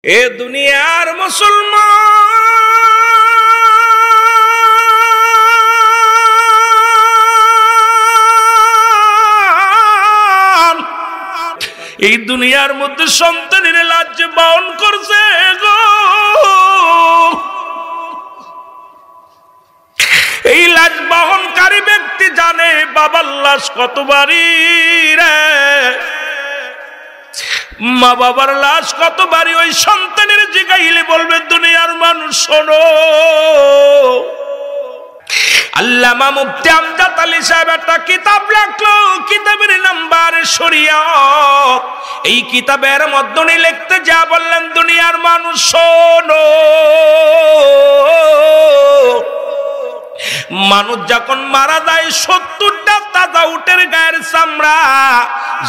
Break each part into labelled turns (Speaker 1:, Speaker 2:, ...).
Speaker 1: এ দুনিয়ার মুসলমান, এই দুনিয়ার মধ্যে সন্তানের লাজ বহন করছে গো। এই লাজ বহনকারী ব্যক্তি জানে বাবার লাশ কত ভারী রে, মা বাবার লাশ কত ভারী। ওই সন্তানের জিগাইলে বলবে দুনিয়ার মানুষ শোনো। আল্লামা মুফতি আমজাদ আলী সাহেব একটা কিতাব লিখলো, কিতাবের নাম্বার শরিয়ত। এই কিতাবের মধ্যে লিখতে যা বললেন দুনিয়ার মানুষ শোনো, মানুষ যখন মারা যায় 70টা তাজা উটের গায়ের চামড়া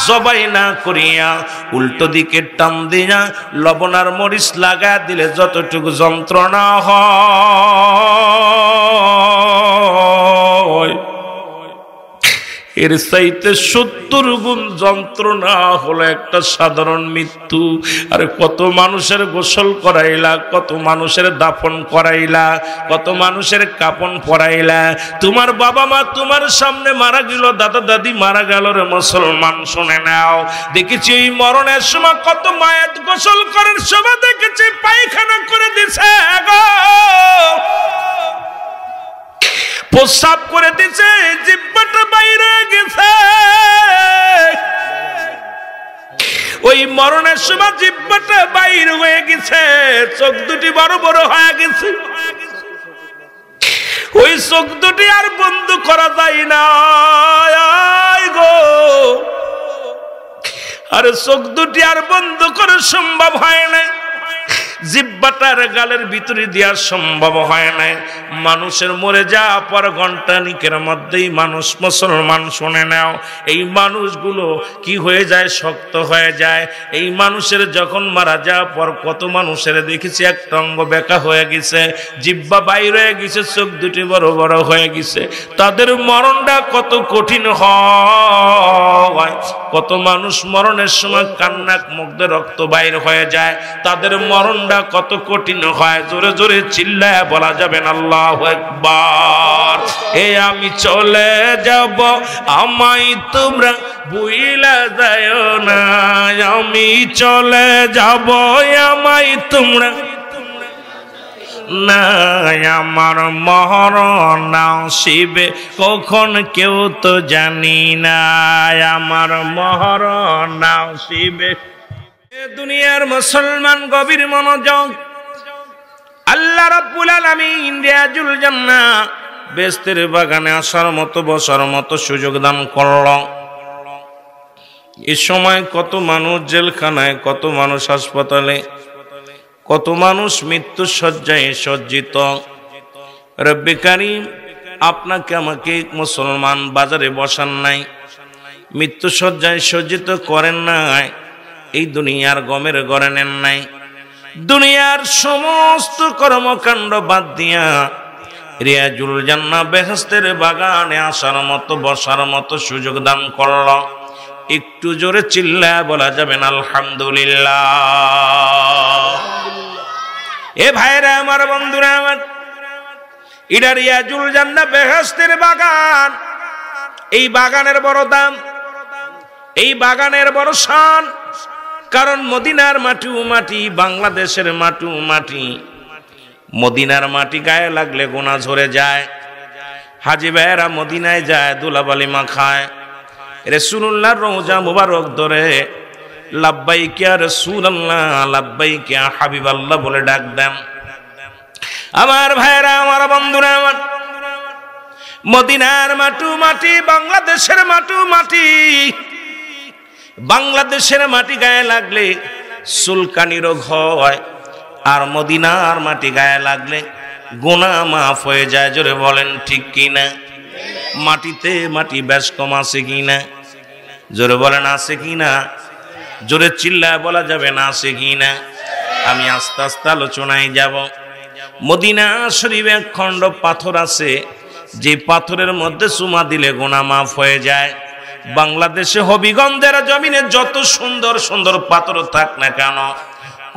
Speaker 1: জবাই না করিয়া উল্টো দিকে টান দিয়া লবণ আর মরিচ লাগা দিলে যতটুকু যন্ত্রণা হয় এর চাইতে 70 গুণ যন্ত্রণা হলো একটা সাধারণ মৃত্যু। আর কত মানুষের গোসল করাইলা, কত মানুষের দাফন করাইলা, কত মানুষের কাপন পরাইলা। তোমার বাবা মা তোমার সামনে মারা গেল, দাদা দাদি মারা গেল রে মুসলমান, শুনে নাও। দেখেছি এই মরণের সময় কত মায়ের গোসল করার সময় দেখেছি পায়খানা করে দিছে গো, প্রস্রাব করে দিছে, জিহ্বাটা বাইরে গেছে। ওই মরণের সময় জিহ্বাটা বাইরে হয়ে গেছে, চোখ দুটি বড় বড় হয়ে গেছে। ওই চোখ দুটি আর বন্ধ করা যায় না গো, আর চোখ দুটি আর বন্ধ করা সম্ভব হয় না, জিহ্বাটার গালের ভিতরে দেওয়া সম্ভব হয় না। মানুষের মরে যাওয়ার পর ঘন্টানিকের মধ্যেই মানুষ মুসলমান, শুনে নাও, এই মানুষগুলো কি হয়ে যায়, শক্ত হয়ে যায়। এই মানুষের যখন মারা যাওয়ার পর কত মানুষের দেখেছি একটা অঙ্গ বেঁকা হয়ে গেছে, জিহ্বা বাইর হয়ে গেছে, চোখ দুটি বড় বড় হয়ে গেছে। তাদের মরণটা কত কঠিন হয়। কত মানুষ মরণের সময় কান্নাক মুগ্ধ রক্ত বাইর হয়ে যায়, তাদের মরণ কত কঠিন হয়। জোরে জোরে চিল্লায় বলা যাবেন আল্লাহু আকবার। এ আমি চলে যাব, আমায় তোমরা ভুইলা যাও না, আমি চলে যাব, আমায় তোমরা না, আমার মরণ আসিবে কখন কেউ তো জানি না, আমার মরণ আসিবে। দুনিয়ার মুসলমান গভীর মনোযোগ। আল্লাহ রাব্বুল আলামিন রিয়াজুল জান্নাহ বেহেশতের বাগানে আসার মতো বসার মতো সুযোগ দান করল। এই সময় কত মানুষ জেলখানায়, কত মানুষ হাসপাতালে, কত মানুষ মৃত্যু শয্যায় সজ্জিত। রব্বে কারীম আপনাকে আমাকে মুসলমান বাজারে বসান নাই, মৃত্যু শয্যায় সজ্জিত করেন নাই, এই দুনিয়ার গমের ঘরে নেন নাই। দুনিয়ার সমস্ত কর্মকাণ্ড বাদ দিয়া রিয়াজুল জান্নাহ বেহেশতের বাগানে আসার মতো বসার মতো সুযোগ দান করল। একটু জোরে চিল্লায় বলা যাবেন আলহামদুলিল্লাহ। এ ভাইরা আমার, বন্ধুরা আমার, এটা রিয়াজুল জান্নাহ বেহেশতের বাগান। এই বাগানের বড় দাম, এই বাগানের বড় শান। কারণ মদিনার মাটি মাটি, বাংলাদেশের মাটি মাটি। মদিনার মাটি গায়ে লাগলে গোনা ঝরে যায়। হাজি ভাইয়েরা মদিনায় যায়, দুলাবালি মাখায়, রাসূলুল্লাহর রওজা মুবারক ধরে লাব্বাইক ইয়া রাসূলুল্লাহ, লাব্বাইক ইয়া হাবিবাল্লাহ বলে ডাক দেন। আমার ভাইয়েরা আমার, বন্ধুরা আমার, মদিনার মাটি মাটি, বাংলাদেশের মাটি মাটি। বাংলাদেশের মাটি গায়ে লাগলে চুলকানি রোগ হয়, আর মদিনার মাটি গায়ে লাগলে গুনাহ মাফ হয়ে যায়। জোরে বলেন ঠিক কিনা? মাটিতে মাটি বেশ কম আছে কিনা? জোরে বলেন আছে কিনা? জোরে চিল্লায় বলা যাবে না আছে কিনা? আমি আস্তে আস্তে আলোচনায় যাব। মদিনা শরীফে এক খণ্ড পাথর আছে, যে পাথরের মধ্যে চুমা দিলে গুনাহ মাফ হয়ে যায়। বাংলাদেশে হবিগঞ্জের জমিনে যত সুন্দর সুন্দর পাথর থাক না কেন,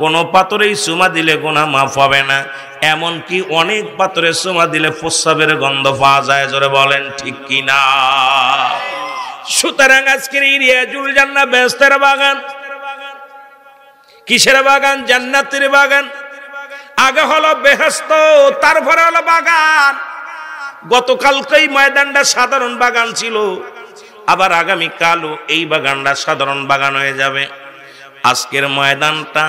Speaker 1: কোনো পাথরেই চুমা দিলে গুনাহ মাফ হবে না, এমনকি অনেক পাথরে চুমা দিলে প্রস্রাবের গন্ধ পাওয়া যায়। জোরে বলেন ঠিক কিনা? সুতরাং আজকের এই রিয়াজুল জান্নাহ বেহেশতের বাগান, কিসের বাগান? জান্নাতের বাগান। আগে হলো বেহেশত, তারপরে হলো বাগান। গতকালকেই ময়দানটা সাধারণ বাগান ছিল, আবার আগামী কালও এই বাগানটা সাধারণ বাগান হয়ে যাবে। আজকের ময়দানটা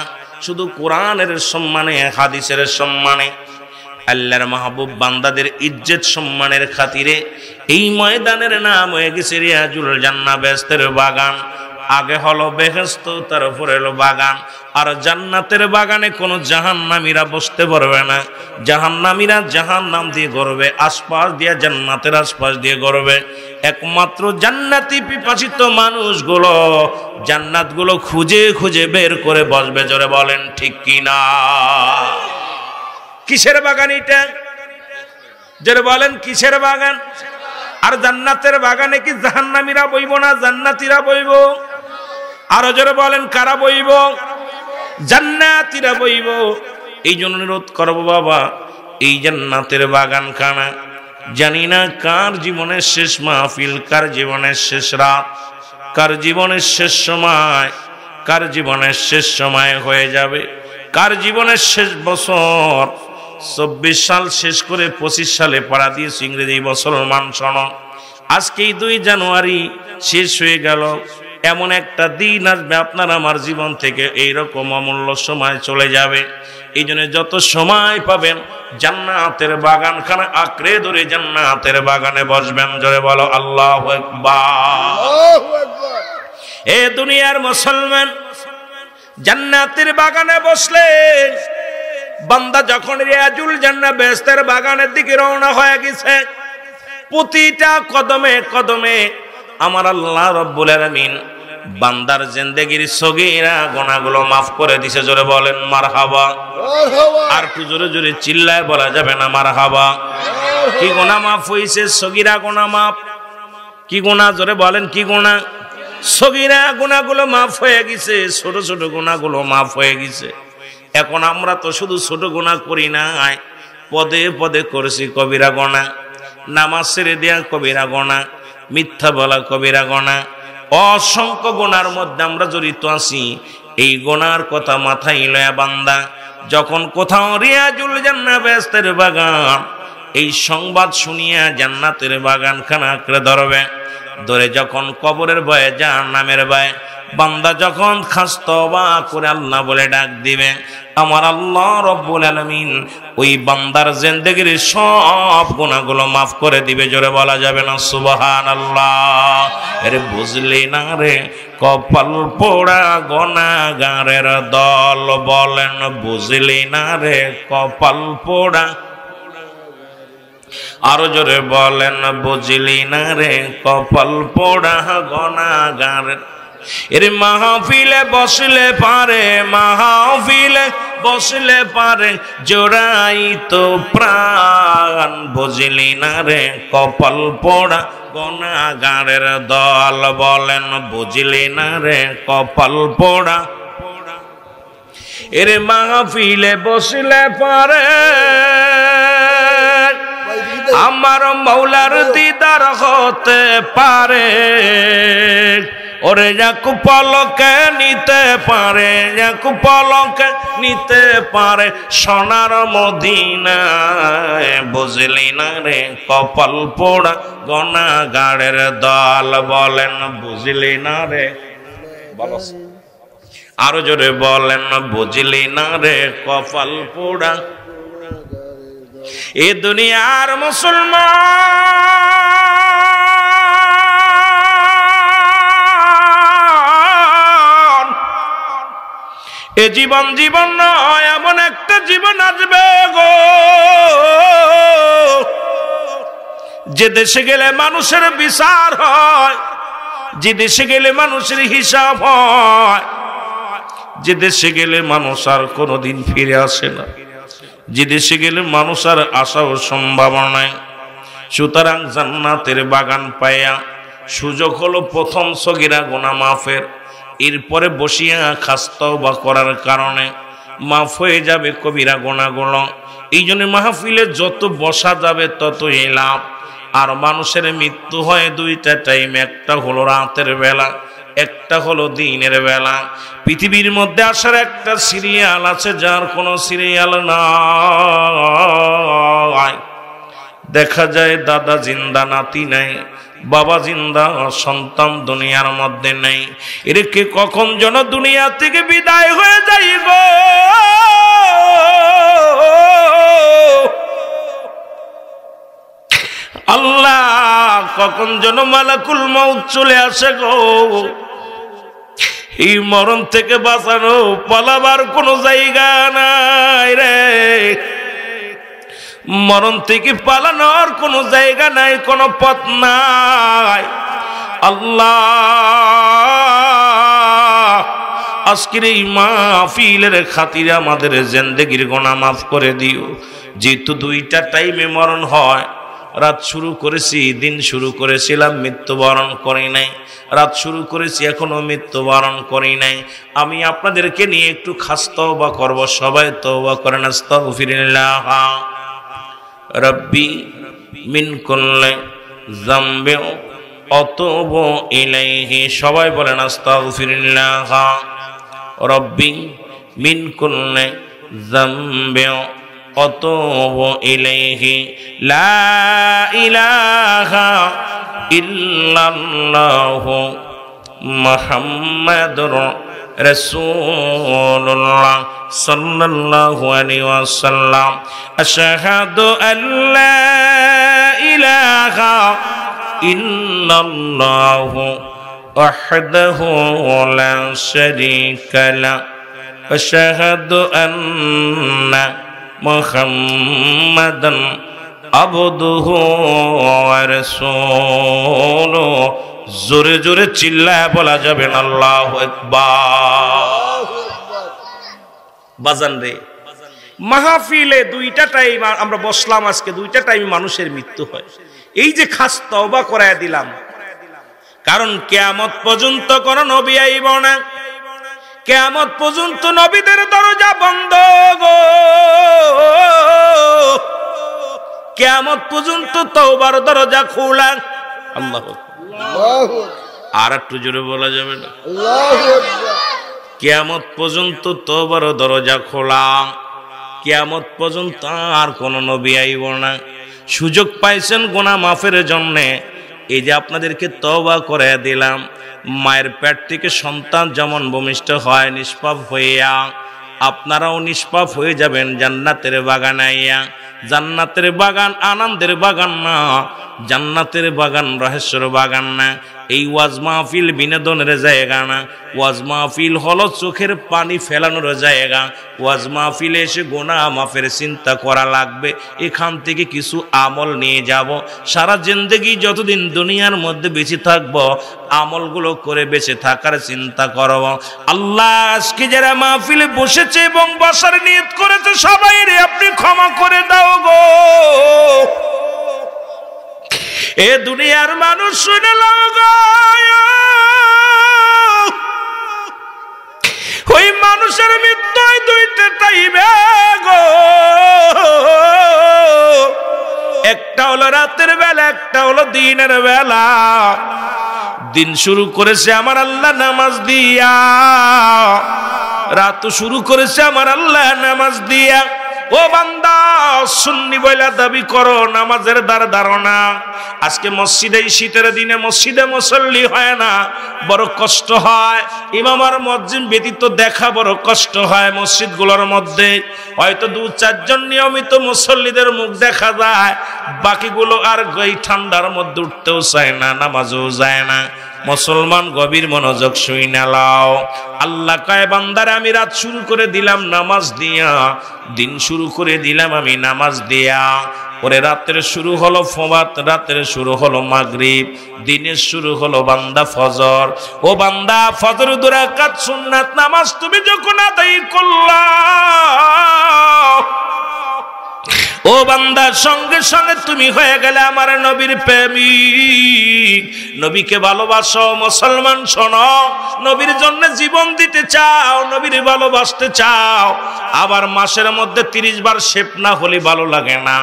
Speaker 1: শুধু কোরআনের সম্মানে, হাদিসের সম্মানে, আল্লাহর মাহবুব বান্দাদের ইজ্জত সম্মানের খাতিরে এই ময়দানের নাম হয়ে গেছে রিয়াজুল জান্নাহ বেহেশতের বাগান। আগে হলো বেহেশত, তারপরে হলো বাগান। আর জান্নাতের বাগানে কোনো জাহান্নামীরা বসতে পারবে না। জাহান্নামীরা জাহান্নাম দিয়ে গড়বে, আশপাশ দিয়ে জান্নাতের আশপাশ দিয়ে গড়বে। একমাত্র জান্নাতি পিপাসিত মানুষগুলো জান্নাতগুলো খুঁজে খুঁজে বের করে বসবে। জোরে বলেন ঠিক কিনা? কিসের বাগান এটা? জোরে বলেন কিসের বাগান? আর জান্নাতের বাগানে কি জাহান্নামীরা বইব না জান্নাতীরা বইব? আরো জোরে বলেন কারা বইব? জান্নাতীরা বইব। এই জন্য অনুরোধ করব বাবা, এই জান্নাতের বাগান খানা জানি না কার জীবনের শেষ মাহফিল, কার জীবনের শেষ রাত, কার জীবনের শেষ সময়, কার জীবনের শেষ সময় হয়ে যাবে, কার জীবনের শেষ বছর। 24 সাল শেষ করে 25 সালে পড়া দিয়েছে ইংরেজি মুসলমান সন। আজকেই 2 জানুয়ারি শেষ হয়ে গেল। এমন একটা দিন আসবে আপনার আমার জীবন থেকে এইরকম অমূল্য সময় চলে যাবে। এই জন্য যত সময় পাবেন জান্নাতের বাগানখানা আঁকড়ে ধরে জান্নাতের বাগানে বসবেন। জোরে বলো আল্লাহু আকবার। এ দুনিয়ার মুসলমান, জান্নাতের বাগানে বসলে বান্দা যখন রিয়াজুল জান্নাহ বেহেশতের বাগানের দিকে রওনা হয়ে গেছে, প্রতিটা কদমে কদমে আমার আল্লাহ রাব্বুল আলামিন বান্দার জিন্দেগির সগীরা গুনাহগুলো মাফ করে দিয়েছে। জোরে বলেন মারহাবা। আর একটু জোরে জোরে চিল্লায় বলা যাবে না মারহাবা? কি গুনাহ মাফ হইছে? সগীরা গুনাহ মাফ। কি গুনাহ? জোরে বলেন কি গুনাহ? সগীরা গুনাহগুলো মাফ হয়ে গেছে, ছোট ছোট গুনাহগুলো মাফ হয়ে গেছে। এখন আমরা তো শুধু ছোট গুনাহ করি না, পদে পদে করেছি কবিরা গুনাহ। নামাজ ছেড়ে দেয়া কবিরা গুনাহ, মিথ্যা বলা কবিরা গুনাহ, অসংখ্য গুনার মধ্যে আমরা জড়িত আছি। এই গুনার কথা মাথায় লয়া বান্দা যখন কোথাও রিয়াজুল জান্নাহ বেহেশতের বাগান এই সংবাদ শুনিয়া জান্নাতের বাগানখানা আঁকড়ে ধরবে, ধরে যখন কবরের ভয়ে, জাহান্নামের ভয়ে বান্দা যখন খাস্তবা করে আল্লাহ বলে ডাক দিবে, আমার আল্লাহ রব্বুল আলামিন ওই বান্দার জিন্দেগির সব গুনাহগুলো মাফ করে দিবে। জোরে বলা যাবে না সুবহানাল্লাহ? আরে বুঝলি না রে কপাল পোড়া গুনাহগারের দল, বলেন বুঝলি না রে কপাল পোড়া। আরো জোরে বলেন বুঝলি না রে কপাল পোড়া গুনাহগারের। এর মাহফিলে বসলে পারে, মাহফিলে বসলে পারে জোড়াই তো প্রাণ, বুঝলি না রে কপাল পোড়া গুনাহগারের দল, বলেন বুঝলি না রে কপাল পোড়া। এর মাহফিলে বসলে পারে আমার মৌলার দিদার হতে পারে, ওরে এক পলকে নিতে পারে, এক পলকে নিতে পারে সোনার মদিনায়, বুঝলি না রে কপাল পোড়া গুনাহগারের দল, বলেন বুঝলি না রে। আরো জোরে বলেন বুঝলি না রে কপাল পোড়া। এ দুনিয়ার মুসলমান, এ জীবন জীবন নয়, এমন একটা জীবন আসবে গো যে দেশে গেলে মানুষের বিচার হয়, যে দেশে গেলে মানুষের হিসাব হয়, যে দেশে গেলে মানুষ আর কোনোদিন ফিরে আসে না, যে দেশে গেলে মানুষ আর আসাও সম্ভাবনা নাই। সুতরাং জান্নাতের বাগান পাইয়া সুযোগ হলো প্রথম সগীরা গুনাহ মাফের, এরপরে বসিয়া খাস্তওবা করার কারণে মাফ হয়ে যাবে কবিরা গুনাহগুলো। এই জন্য মাহফিলে যত বসা যাবে ততই লাভ। আর মানুষের মৃত্যু হয় দুইটা টাইম, একটা হলো রাতের বেলা, একটা হলো দিনের বেলা। পৃথিবীর মধ্যে আসার একটা সিরিয়াল আছে যার কোনো সিরিয়াল নাই। দেখা যায় দাদা জিন্দা, নাতি নাই, বাবা জিন্দা, সন্তান দুনিয়ার মধ্যে নেই। এরকে কখন যেন দুনিয়া থেকে বিদায় হয়ে যাই গো। আল্লাহ, কখন যেন মালাকুল মউত চলে আসে গো। এই মরণ থেকে বাঁচানো পালাবার কোনো জায়গা নাই রে। মরণ থেকে পালানোর কোনো জায়গা নাই, কোনো পথ নাই। আল্লাহ, আজকের এই মাহফিলের খাতিরে আমাদের জিন্দেগির গুনাহ মাফ করে দিও। যেহেতু দুইটা টাইমে মরণ হয়, রাত শুরু করেছি, দিন শুরু করেছিলাম, মৃত্যুবরণ করি নাই। রাত শুরু করেছি, এখনো মৃত্যুবরণ করি নাই। আমি আপনাদেরকে নিয়ে একটু খাস তওবা করব। সবাই তওবা করেন। আস্তাগফিরুল্লাহ রব্বি মিন কুল্লি যামবি আতুবু ইলাইহি। সবাই বলেন আস্তাগফিরুল্লাহ রব্বি মিন কুল্লি যামবি আতুবু ইলাইহি। লা ইলাহা ইল্লাল্লাহু মুহাম্মাদুর রাসূলুল্লাহ সাল্লাল্লাহু আলাইহি ওয়াসাল্লাম। আশহাদু আল্লা ইলাহা ইল্লাল্লাহু ওয়াহদাহু লা শারীকা লা। আশহাদু আন্না মুহাম্মাদান আবদুহু ওয়া রাসূলুহু। জোরে জোরে চিল্লায় বলা যাবে না আল্লাহু আকবার। বাজান রে, মাহফিলে দুইটা টাইম আমরা বসলাম, আজকে দুইটা টাইম মানুষের মৃত্যু হয়। এই যে খাস তওবা করায় দিলাম, কারণ কিয়ামত পর্যন্ত কোন নবী আইব না। কিয়ামত পর্যন্ত নবীদের দরজা বন্ধ গো। কিয়ামত পর্যন্ত তওবার দরজা খোলা। আল্লাহু আকবার। আর একটু জোরে বলা যাবে না? আল্লাহু আকবার। কিয়ামত পর্যন্ত তওবার দরজা খোলা। কিয়ামত পর্যন্ত আর কোন নবী আইব না। সুযোগ পাইছেন গুনাহ মাফের জন্য। এই যে আপনাদেরকে তওবা করে দিলাম। মায়ের পেট থেকে সন্তান যেমন ভূমিষ্ঠ হয় নিষ্পাপ হইয়া, আপনারাও নিষ্পাপ হয়ে যাবেন জান্নাতের বাগান আইয়া। জান্নাতের বাগান আনন্দের বাগান না, জান্নাতের বাগান রহস্যের বাগান না। এই ওয়াজ মাহফিল বিনোদনের জায়গা না। ওয়াজ মাহফিল হলো চোখের পানি ফেলানোর জায়গা। ওয়াজ মাহফিলে এসে গুনাহ মাফের চিন্তা করা লাগবে। এখান থেকে কিছু আমল নিয়ে যাব। সারা জিন্দেগি যতদিন দুনিয়ার মধ্যে বেঁচে থাকবো, আমলগুলো করে বেঁচে থাকার চিন্তা করব। আল্লাহ, আজকে যারা মাহফিলে বসেছে এবং বসার নিয়ত করেছে, সবাই রে আপনি ক্ষমা করে দাও গো। এ দুনিয়ার মানুষ শুনে লাও গো। ওই মানুষের মৃত্যু দুইটা টাইমে গো। একটা হলো রাতের বেলা, একটা হলো দিনের বেলা। দিন শুরু করেছে আমার আল্লাহ নামাজ দিয়া, রাত শুরু করেছে আমার আল্লাহ নামাজ দিয়া। ও বান্দা, সুন্নি বইলা দাবি করো, নামাজের দ্বার ধারণা। আজকে মসজিদে শীতের দিনে মসজিদে মুসল্লি হয় না, বড় কষ্ট হয়। ইমাম আর মুয়াজ্জিন ব্যতীত দেখা বড় কষ্ট হয়। মসজিদগুলোর মধ্যে হয়তো 2-4 জন নিয়মিত মুসল্লিদের মুখ দেখা যায়, বাকিগুলো আর এই ঠান্ডার মধ্যে উঠতেও চায় না, নামাজও যায় না। মুসলমান গভীর মনোযোগ শুইনা লাও। আল্লাহ কয়, বান্দারে আমি রাত শুরু করে দিলাম নামাজ দিয়া, দিন শুরু করে দিলাম আমি নামাজ দিয়া। ওরে রাতের শুরু হলো ফবাত, রাতের শুরু হলো মাগরিব, দিনের শুরু হলো বান্দা ফজর। ও বান্দা, ফজর 2 রাকাত সুন্নাত নামাজ তুমি যখন আদায় করলা, ও বান্দা, সঙ্গে সঙ্গে তুমি হয়ে গেলে আমার নবীর প্রেমিক। নবীকে ভালোবাসো মুসলমান, শোনো, নবীর জন্য জীবন দিতে চাও, নবীর ভালোবাসতে চাও। আবার মাসের মধ্যে 30 বার শেভ না হলে ভালো লাগে না।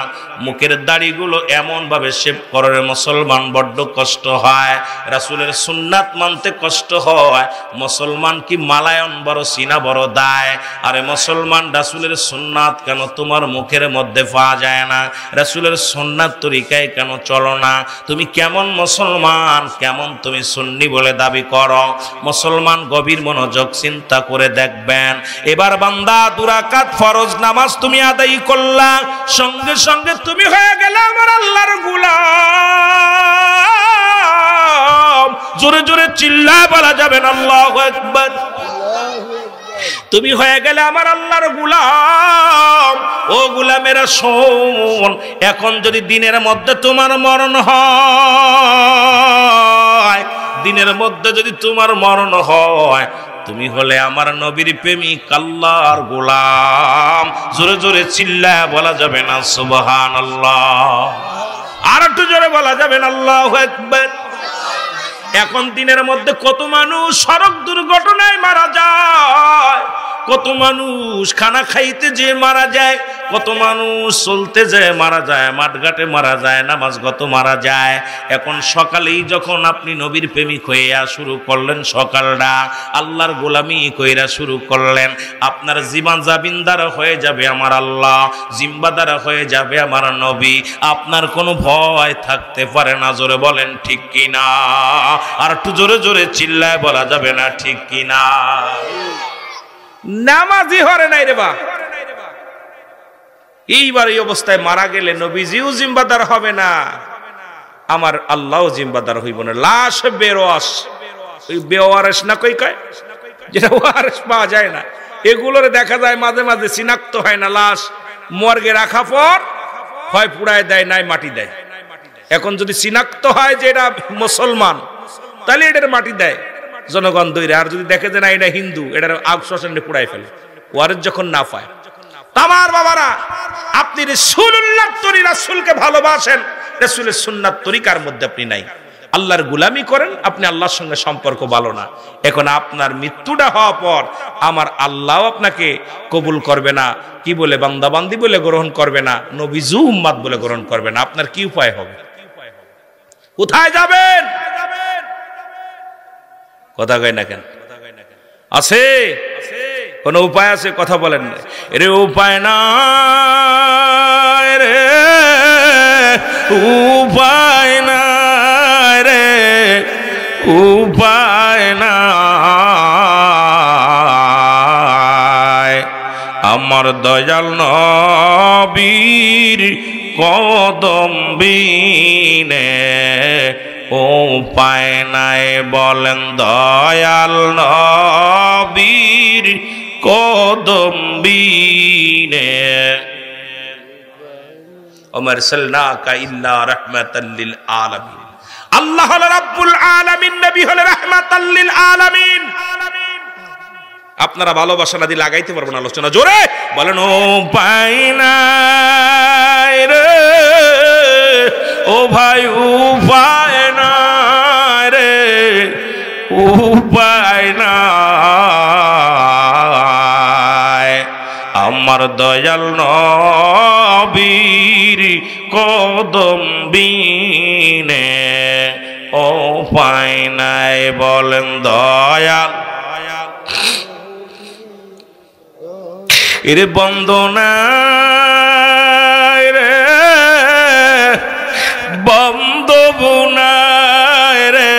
Speaker 1: মুখের দাড়িগুলো এমন ভাবে শেভ করে মুসলমান, বড্ড কষ্ট হয়। রাসূলের সুন্নাত মানতে কষ্ট হয়। মুসলমান কি মালায়ন বড়, সিনা বড় দায়? আরে মুসলমান, রাসূলের সুন্নাত কেন তোমার মুখের মধ্যে পাওয়া যায় না? রাসূলের সুন্নাত তরিকায় কেন চলো না? তুমি কেমন মুসলমান, কেমন তুমি সুন্নি বলে দাবি করো? মুসলমান গভীর মনোযোগ চিন্তা করে দেখবেন। এবার বান্দা 2 রাকাত ফরজ নামাজ তুমি আদায় করলা, সঙ্গে সঙ্গে তুমি হয়ে গেলে আমার আল্লাহর গোলাম। জোরে জোরে চিল্লায় বলা যাবে না আল্লাহু আকবার। তুমি হয়ে গেলে আমার আল্লাহর গোলাম। ও গোলামেরা শোন, এখন যদি দিনের মধ্যে তোমার মরণ হয়, দিনের মধ্যে যদি তোমার মরণ হয়, তুমি হলে আমার নবীর প্রেমিক, আল্লাহর গোলাম। জোরে জোরে চিল্লায় বলা যাবে না সুবহানাল্লাহ? আর একটু জোরে বলা যাবে না আল্লাহু আকবার? এখন দিনের মধ্যে কত মানুষ সড়ক দুর্ঘটনায় মারা যায়, কত মানুষ খানা খাইতে যে মারা যায়, কত মানুষ চলতে যায় মারা যায়, মাঠঘাটে মারা যায়, নামাজগত মারা যায়। এখন সকালেই যখন আপনি নবীর প্রেমিক হইয়া শুরু করলেন, সকালটা আল্লাহর গোলামি কইরা শুরু করলেন, আপনার জীবন জাবিনদার হয়ে যাবে আমার আল্লাহ, জিম্বাদার হয়ে যাবে আমার নবী। আপনার কোনো ভয় থাকতে পারে না। জোরে বলেন ঠিক কিনা? আর একটু জোরে জোরে চিল্লায় বলা যাবে না ঠিক কিনা? নামাজি হরে নাই রে বা, এইবার এই অবস্থায় মারা গেলে নবীজিও জিম্বাদার হবে না, আমার আল্লাহও জিম্বাদার হইব না। লাশ বেরোয়াস, ওই বেওয়ারেস না কই কয়, যেটা ওয়ারেস পাওয়া যায় না, এগুলোর দেখা যায় মাঝে মাঝে চিনাক্ত হয় না। লাশ মর্গে রাখা পর হয় পুড়ায় দেয়, নাই মাটি দেয়। এখন যদি চিনাক্ত হয় যে এটা মুসলমান, তাহলে এটার মাটি দেয় জনগণ দৈরে। আর যদি দেখে যে না এটা হিন্দু, এটার আগ শ্মশানে পুড়াই ফেলে। ওয়ারেস যখন না পায়। আমার বাবারা, আপনি রাসূলুল্লাহর তরি, রাসূলকে ভালোবাসেন, রাসূলের সুন্নাত তরিকার মধ্যে আপনি নাই, আল্লাহর গোলামি করেন, আপনি আল্লাহর সঙ্গে সম্পর্ক ভালো না। এখন আপনার মৃত্যুটা হওয়ার পর আমার আল্লাহ আপনাকে কবুল করবে না, কি বলে বান্দাবান্দি বলে গ্রহণ করবে না, নবীজু উম্মাত বলে গ্রহণ করবে না। আপনার কি উপায় হবে? কোথায় যাবেন? কথা কয় না কেন? আছে কোন উপায় আছে? কথা বলেন না। এর উপায় না রে, উপায় না রে, উপায় না। আমার দয়াল নবীর কদম বিনে উপায় নাই, বলেন দয়াল নবীর কদম বিনে। ওমা আরসালনাকা ইল্লা রাহমাতাল লিল আলামিন। আল্লাহ হলো রাব্বুল আলামিন, নবী হলো রাহমাতাল লিল আলামিন। আপনারা ভালোবাসা না দিয়ে লাগাইতে পারবেন আলোচনা। জোরে বলেন উপায় নাই রে, ও ভাই উপায় নাই রে, উপায় নাই। আমার দয়াল নবীর কদম বিনে উপায় নাই, বলেন দয়াল। এর বন্দনা রে, বন্দবনা রে,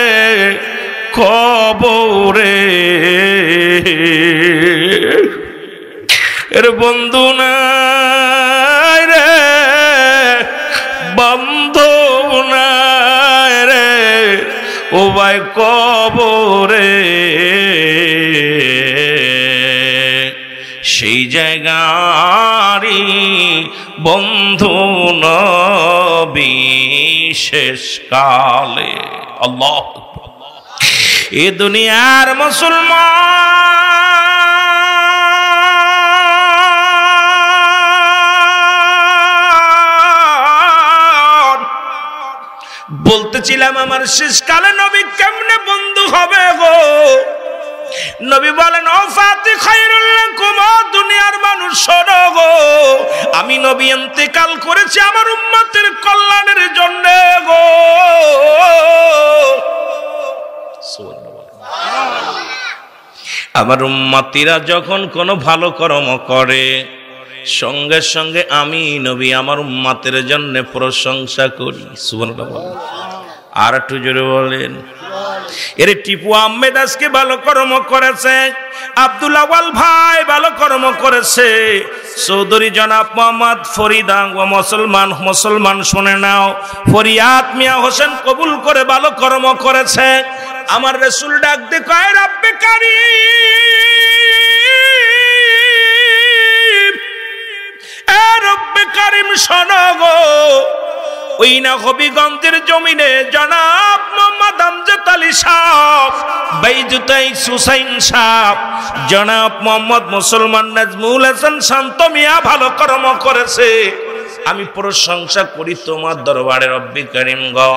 Speaker 1: কবরে এর বন্ধু নাই রে, বন্ধু নাই রে, ও ভাই কবরে। সেই জায়গারই বন্ধু নবী শেষ কালে। আল্লাহ, এ দুনিয়ার মুসলমান বলতেছিলাম আমার শেষকালে নবী কেমনে বন্ধু হবে গো? নবী বলেন ও ফাতি খায়রুল লাকুম, দুনিয়ার মানুষ শোনো গো, আমি নবী ইন্তেকাল করেছি আমার উম্মতের কল্যাণের জন্য গো। আমার উম্মতিরা যখন কোনো ভালো কর্ম করে সঙ্গে সঙ্গে আমি নবী আমার উম্মতের জন্য প্রশংসা করি। সুবহানাল্লাহ। আর একটু জোরে বলেন। এর টিপু আহমেদ আজকে ভালো কর্ম করেছে, আব্দুল আওয়াল ভাই ভালো কর্ম করেছে, চৌধুরী জনাব মোহাম্মদ ফরিদা ও মুসলমান শুনে নাও, ফরিয়াদ মিয়া হোসেন কবুল করে ভালো কর্ম করেছে। আমার রাসূল ডাক দিয়ে কয় রব্বে কারীম, এ রব্বে কারীম শোনো গো, ওই না হবিগঞ্জের জমিনে জনাব মোহাম্মদ আমজাদ আলী সাহেব, বাইজুতাই সুসাইন সাহেব, জনাব মোহাম্মদ মুসলমান নাজমুল হাসান শান্ত মিয়া ভালো কর্ম করেছে। আমি প্রশংসা করি তোমার দরবারে রব্বে কারীম গো।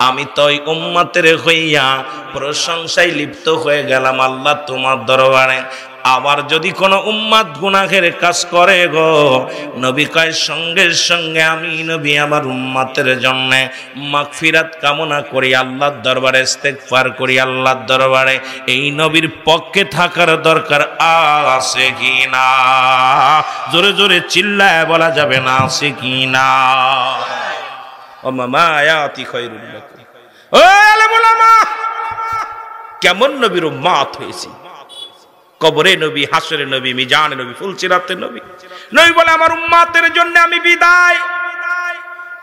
Speaker 1: আমি তো ওই উম্মতের হইয়া প্রশংসায় লিপ্ত হয়ে গেলাম আল্লাহ তোমার দরবারে। আবার যদি কোনো উম্মত গুনাহের কাজ করে গো, নবী কয় সঙ্গে সঙ্গে আমি নবী আমার উম্মতের জন্য মাগফিরাত কামনা করি, আল্লাহর দরবারে ইস্তেগফার করি আল্লাহর দরবারে। এই নবীর পক্ষে থাকার দরকার আছে কি না? জোরে জোরে চিল্লায় বলা যাবে না আছে কি না? ও মামা আয়াতি খায়রুল লাকুম। ও আলেম ওলামা, কেমন নবীর উম্মত হয়েছি। কবরে নবী, হাসরে নবী, মিজানে নবী, ফুলসিরাতে নবী। নবী বলে আমার উম্মতের জন্য আমি বিদায়।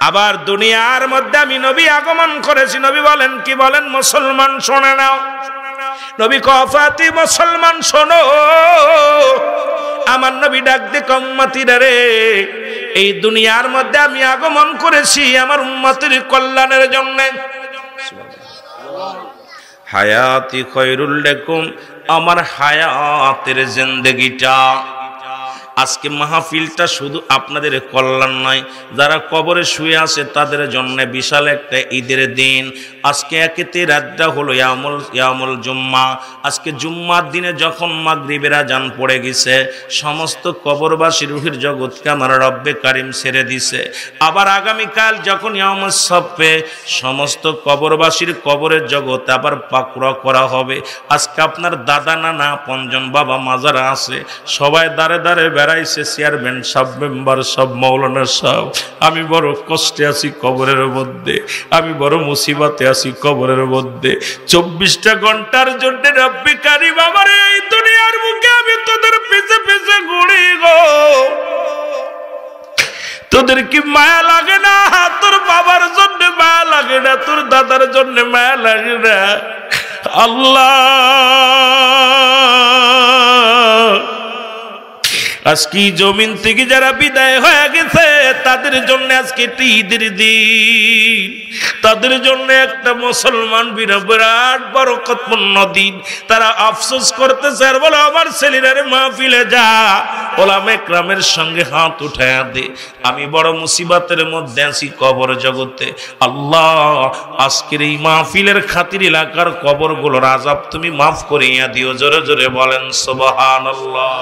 Speaker 1: আবার দুনিয়ার মধ্যে আমি নবী আগমন করেছি। নবী বলেন কি বলেন? মুসলমান শোনে নাও। নবী কফাতি মুসলমান শোনো, আমার নবী ডাক দে উম্মতিরা রে, এই দুনিয়ার মধ্যে আমি আগমন করেছি আমার উম্মতের কল্যাণের জন্য। হায়াতি খায়রুল লাকুম, আমার হায়াতের জিন্দেগিটা। আজকে মাহফিলটা শুধু আপনাদের কল্যাণ নয়, যারা কবরে শুয়ে আছে তাদের জন্য বিশাল একটা ঈদের দিন। আজকে একেতে রাতটা হলো ইয়ামুল জুম্মা। আজকে জুম্মার দিনে যখন মাগরিবের আজান পড়ে গেছে, সমস্ত কবরবাসী রুহের জগৎকে আমার রব্বে কারীম ছেড়ে দিছে। আবার আগামীকাল যখন ইয়ামুস সফে সমস্ত কবরবাসীর কবরের জগৎ আবার পাকড়া করা হবে। আজকে আপনার দাদা নানা পঞ্জন বাবা মাজারা আছে, সবাই দাঁড়ে দাঁড়ে বেড়াইছে, চেয়ারম্যান সব মেম্বার সব মৌলানা সব। আমি বড় কষ্টে আছি কবরের মধ্যে, আমি বড় মুসিবতে আছি কবরের মধ্যে। 24টা ঘন্টার জন্য রব্বে কারীম আমার এই দুনিয়ার মুখে আমি তোদের পিছে পিছে ঘুরি গো। তোদের কি মায়া লাগে না? তোর বাবার জন্য মায়া লাগে না? তোর দাদার জন্য মায়া লাগে না? আল্লাহ আজকে জমিন থেকে যারা বিদায় হয়ে গেছে তাদের জন্য আজকে ঈদের দিন, তাদের জন্য একটা মুসলমান বিরাট বরকতপূর্ণ দিন। তারা আফসোস করতেছে আর বলে আমার ছেলেরা মাহফিলে যা, ওলামা ইকরামের সঙ্গে হাত উঠায়া দে, আমি বড় মুসিবতের মধ্যে আছি কবর জগতে। আল্লাহ আজকের এই মাহফিলের খাতির এলাকার কবরগুলোর আযাব তুমি মাফ করিয়া দিও। জোরে জোরে বলেন সুবহানাল্লাহ।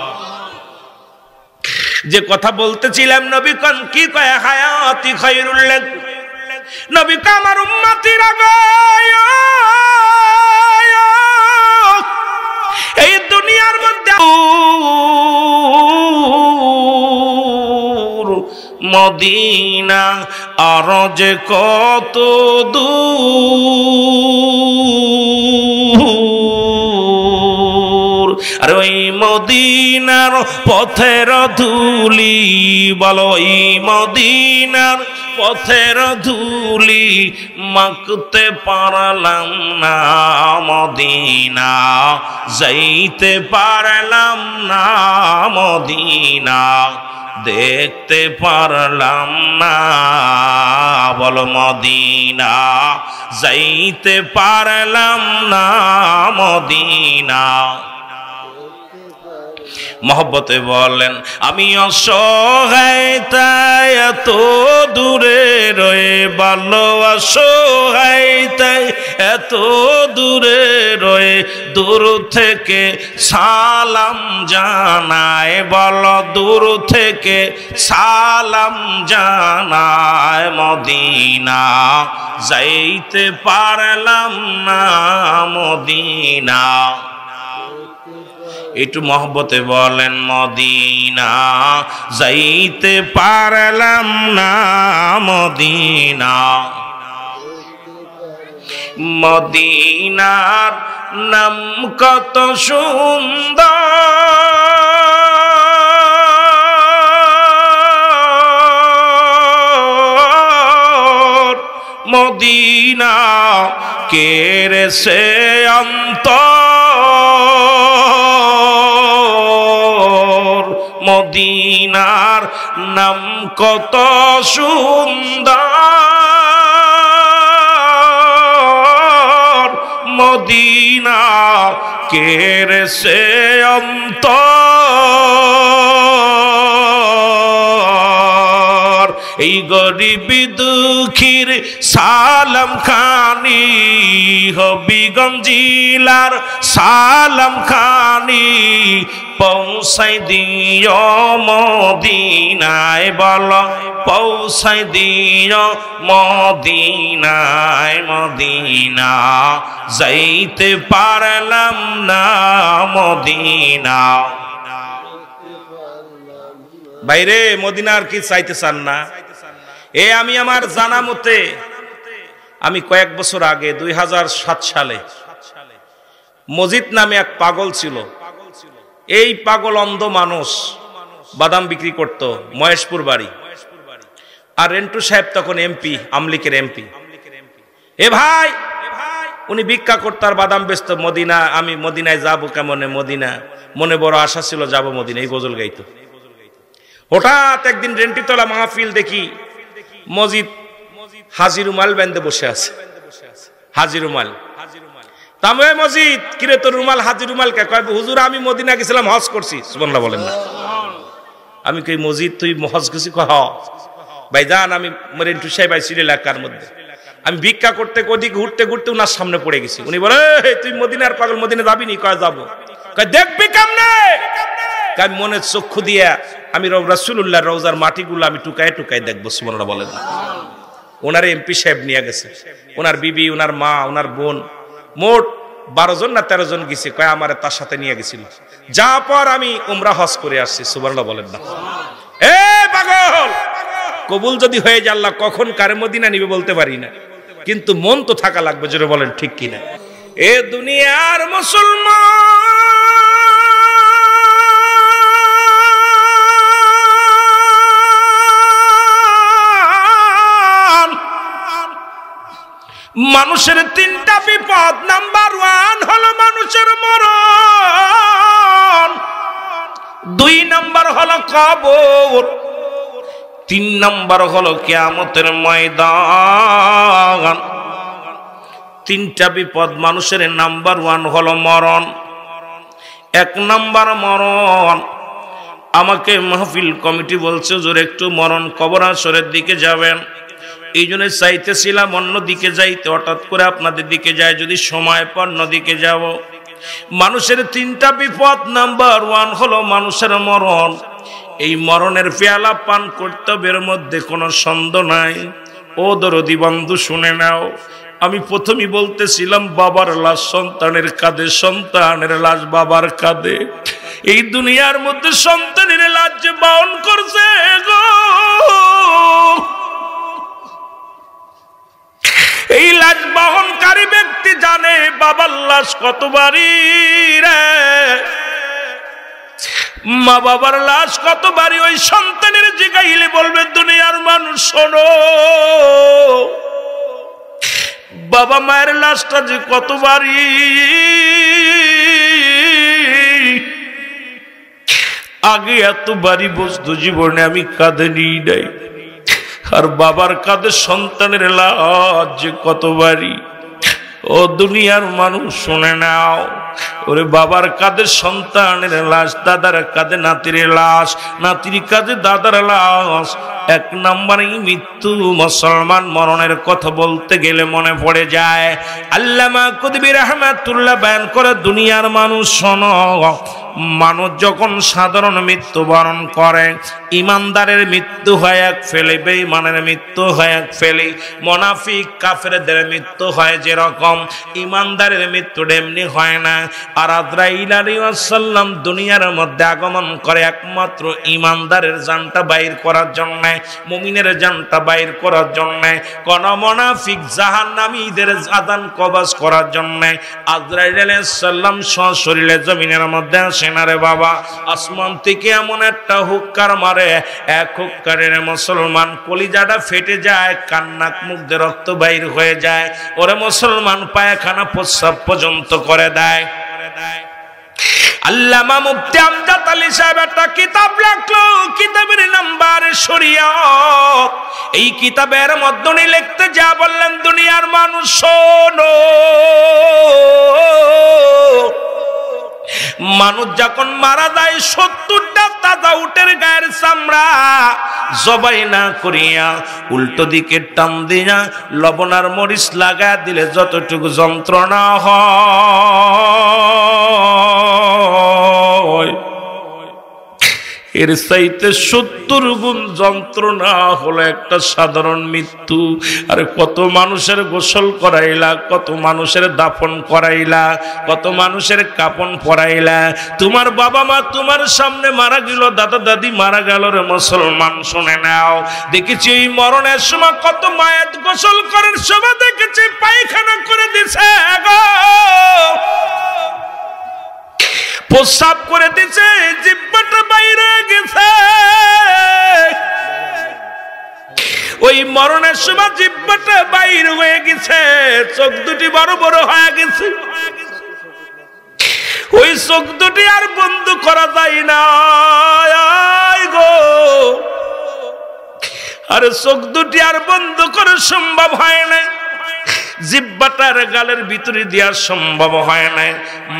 Speaker 1: যে কথা বলতেছিলাম, নবী কোন কি কয়? হায়াতি খায়রুল লাকুম। নবী কা আমার উম্মতিরা গো, এই দুনিয়ার মধ্যে মদিনা আর যে কত দূর, আর ওই মদিনার পথের ধুলি, বলো ওই মদিনার পথের ধুলি মাখতে পারলাম না, মদিনা যাইতে পারলাম না, মদিনা দেখতে পারলাম না, বলো মদিনা যাইতে পারলাম না, মদিনা। মহব্বতে বলেন আমি অসহায় তাই এত দূরে রয়ে ভালোবাসো হাই তাই এত দূরে রয়ে দূর থেকে সালাম জানায় বলো দূর থেকে সালাম জানায় মদিনা যাইতে পারলাম না মদিনা একটু মহব্বতে বলেন মদিনা যাইতে পারলাম না মদিনা মদিনার নাম কত সুন্দর মদিনা কেড়েছে অন্তর মদিনার নাম কত সুন্দর মদিনা কেড়েছে অন্তর এই গরিব দুঃখীর সালাম খানি হবিগঞ্জ জেলার সালাম খানি পৌঁছাই দিও মদিনায় বলো পৌঁছাই দিও মদিনায় মদিনা যাইতে পারলাম না মদিনা বাইরে মদিনার কি চাইতে চান না আমি আমার জানা মতে আমি কয়েক বছর আগে 2007 সালে মজিদ নামে এক পাগল ছিল এই পাগল অন্ধ মানুষ বাদাম বিক্রি করত মহেশপুর বাড়ি আর রেন্টু সাহেব তখন এমপি আমলিকের এমপি ভাই উনি ভিক্ষা করত আর বাদাম বেচত মদিনা আমি মদিনায় যাবো কেমনে মদিনা মনে বড় আশা ছিল যাবো মদিনা এই গজল গাইতো হঠাৎ একদিন রেন্টিতলা মাহফিল দেখি মজিদ হাজিরুমাল বেঁধে বসে আছে হাজিরুমাল তামে মজিদ কিরে তোর রুমাল হাজিরুমাল কে কয় হুজুর আমি মদিনা গেছিলাম হজ করছি সুবহানাল্লাহ বলেন না আমি কই মজিদ তুই হজ গেছিস কয় হ্যাঁ ভাইজান আমি রেন্টু সাহেব আইছিল এলাকার মধ্যে আমি ভিক্ষা করতে ওদিকে ঘুরতে ঘুরতে উনার সামনে পড়ে গেছি উনি বলে তুই মদিনার পাগল মদিনা যাবি নি কয় যাবো কয় দেখবি কেমনে আমি মনের চক্ষু দিয়া আমি রাসূলুল্লাহ রওজার মাটিগুলো আমি টুকায় টুকায় দেখবো সুবহানাল্লাহ বলেন ওনার এমপি সাহেব নিয়ে গেছে ওনার বিবি ওনার মা ওনার বোন মোট 12 জন না 13 জন গেছে কয় আমারে তার সাথে নিয়ে গেছিল যা পর আমি উমরা হজ করে আসছি সুবহানাল্লাহ বলেন না পাগল কবুল যদি হয়ে যায় আল্লাহ কখন কারে মদিনা নিবে বলতে পারি না কিন্তু মন তো থাকা লাগবে জোরে বলেন ঠিক কিনা এ দুনিয়ার মুসলমান মানুষের তিনটা বিপদ নাম্বার 1 হলো মানুষের মরণ 2 নাম্বার হলো কবর 3 নাম্বার হলো কিয়ামতের ময়দান তিনটা বিপদ মানুষের নাম্বার 1 হলো মরণ 1 নাম্বার মরণ আমাকে মাহফিল কমিটি বলছে জোরে একটু মরণ কবর আসরের দিকে যাবেন এই জন্য চাইতেছিলাম অন্য দিকে যাইতে হঠাৎ করে আপনাদের দিকে যায় যদি সময় পর নদীকে যাব মানুষের তিনটা বিপদ নাম্বার 1 হলো মানুষের মরণ এই মরণের পেয়ালা পান করতে বের মধ্যে কোনো সন্দেহ নাই ও দরদি বন্ধু শুনে নাও আমি প্রথমেই বলতেছিলাম বাবার লাশ সন্তানের কাঁধে সন্তানের লাশ বাবার কাঁধে এই দুনিয়ার মধ্যে সন্তানের লাশ যে বহন করছে গো এই লাশ বহনকারী ব্যক্তি জানে বাবার লাশ কত ভারী রে মা বাবার লাশ কত ভারী ওই সন্তানের জিগাইলে বলবে দুনিয়ার মানুষ শোনো বাবা মায়ের লাশটা যে কত ভারী আগে এত ভারী বস্তু জীবনে আমি কাঁধে নিই নাই আর বাবার কাঁধে সন্তানের লাশ যে কত ভারী ও দুনিয়ার মানুষ শুনে নাও, ওরে বাবার কাঁধে সন্তানের লাশ, দাদার কাঁধে নাতির লাশ, নাতির কাঁধে দাদার লাশ। এক নম্বরে মৃত্যু। মুসলমান মরণের কথা বলতে গেলে মনে পড়ে যায় আল্লামা কুতুবী রাহমাতুল্লাহ বয়ান করে, দুনিয়ার মানুষ শোনো, মানুষ যখন সাধারণ মৃত্যুবরণ করে, ইমানদারের মৃত্যু হয় এক ফেলে, বেঈমানের মৃত্যু হয় এক ফেলে, মুনাফিক কাফেরদের মৃত্যু হয় যেরকম, ইমানদারের মৃত্যু এমনি হয় না। আর আজরাইল আলাইহিস সালাম দুনিয়ার মধ্যে আগমন করে একমাত্র ইমানদারের জানটা বাইর করার জন্য, মুমিনের জানটা বাইর করার জন্য, কোন মুনাফিক জাহান্নামীদের আযান কবজ করার জন্য আজরাইল আলাইহিস সালাম সশরীরে জমিনের মধ্যে আসেন। রে বাবা, আসমান থেকে এমন একটা হুক্কার মারে, এক হুক্কারের মুসলমান কলিজাটা ফেটে যায়, কান্নাক মুখ দিয়ে রক্ত বাইর হয়ে যায়। ওরে মুসলমান পায়খানা প্রস্রাব পর্যন্ত করে দেয়। আল্লামা মুফতি আমজাদ আলী সাহেব একটা কিতাব লিখলো, কিতাবের নাম্বার শরীয়ত। এই কিতাবের মধ্যে উনি লিখতে যা বললেন, দুনিয়ার মানুষ শোনো, মানুষ যখন মারা যায় 70টা তাজা উটের গায়ের চামড়া জবাই না করিয়া উল্টো দিকে টান দিয়া লবণ আর মরিচ লাগা দিলে যতটুকু যন্ত্রণা হয়, এর চাইতে 70 গুণ যন্ত্রণা হলো একটা সাধারণ মৃত্যু। আর কত মানুষের গোসল করাইলা, কত মানুষের দাফন করাইলা, কত মানুষের কাপন পরাইলা। তোমার বাবা মা তোমার সামনে মারা গেল, দাদা দাদি মারা গেল। রে মুসলমান শুনে নাও, দেখেছি এই মরণের সময় কত মায়ের গোসল করার সময় দেখেছি পায়খানা করে দিছে গো, প্রস্রাব করে দিছে, জিহ্বাটা বাইরে গেছে। ওই মরণের সময় জিহ্বাটা বাইর হয়ে গেছে, চোখ দুটি বড় বড় হয়ে গেছে। ওই চোখ দুটি আর বন্ধ করা যায় না গো, আর চোখ দুটি আর বন্ধ করা সম্ভব হয় না, জিহ্বাটার গালের ভিতরে দেওয়া সম্ভব হয় না।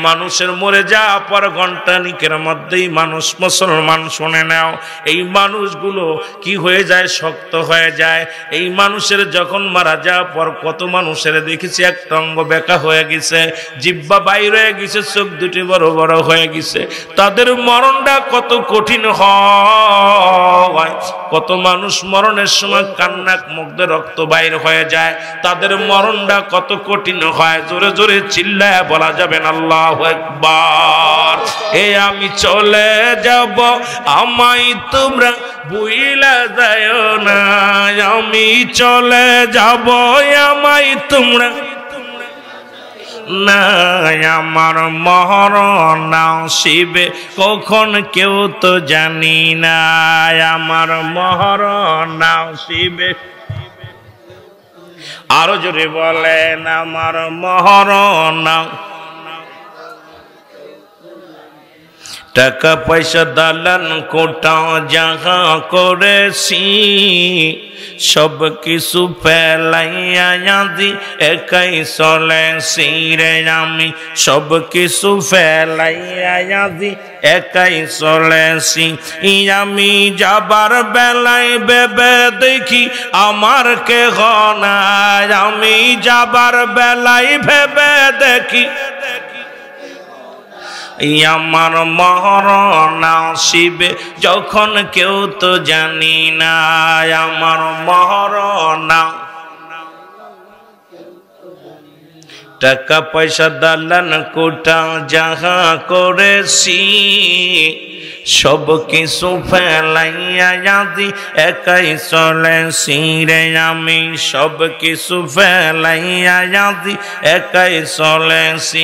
Speaker 1: মানুষের মরে যাওয়ার পর ঘন্টানিকের মধ্যেই মানুষ, মুসলমান শুনে নাও, এই মানুষগুলো কি হয়ে যায়, শক্ত হয়ে যায়। এই মানুষের যখন মারা যাওয়ার পর কত মানুষের দেখেছি একটা অঙ্গ বেঁকা হয়ে গেছে, জিহ্বা বাইর হয়ে গেছে, চোখ দুটি বড় বড় হয়ে গেছে। তাদের মরণটা কত কঠিন হয়। কত মানুষ মরণের সময় কান্নাক মুখ দিয়ে রক্ত বাইর হয়ে যায়, তাদের মরণটা কত কঠিন হয়। জোরে জোরে চিল্লায় বলা যাবেন আল্লাহু আকবার। এ আমি চলে যাব, আমায় তোমরা ভুইলা যাও না, আমি চলে যাব, আমায় তোমরা না, আমার মরণ আসিবে কখন কেউ তো জানি না, আমার মরণ আসিবে। আরো জোরে বলেন, আমার মরণ। টাকা পয়সা দালান কোটা যাহা করেছি, সব কিছু ফেলাইয়া দি একাই চলেছি রে আমি, সব কিছু ফেলাইয়া দি একাই চলেছি। আমি যাবার বেলায় ভেবে দেখি আমার কেহ নাই, আমি যাবার বেলায় ভেবে দেখি আমার মরণ আসিবে যখন কেউ তো জানি না, আমার মরণ। টাকা পয়সা দালান কোটা যাহা করেছি, সব কিছু ফেলাইয়া দি একাই চলেছি রে আমি, সব কিছু ফেলাইয়া দি একাই চলেছি।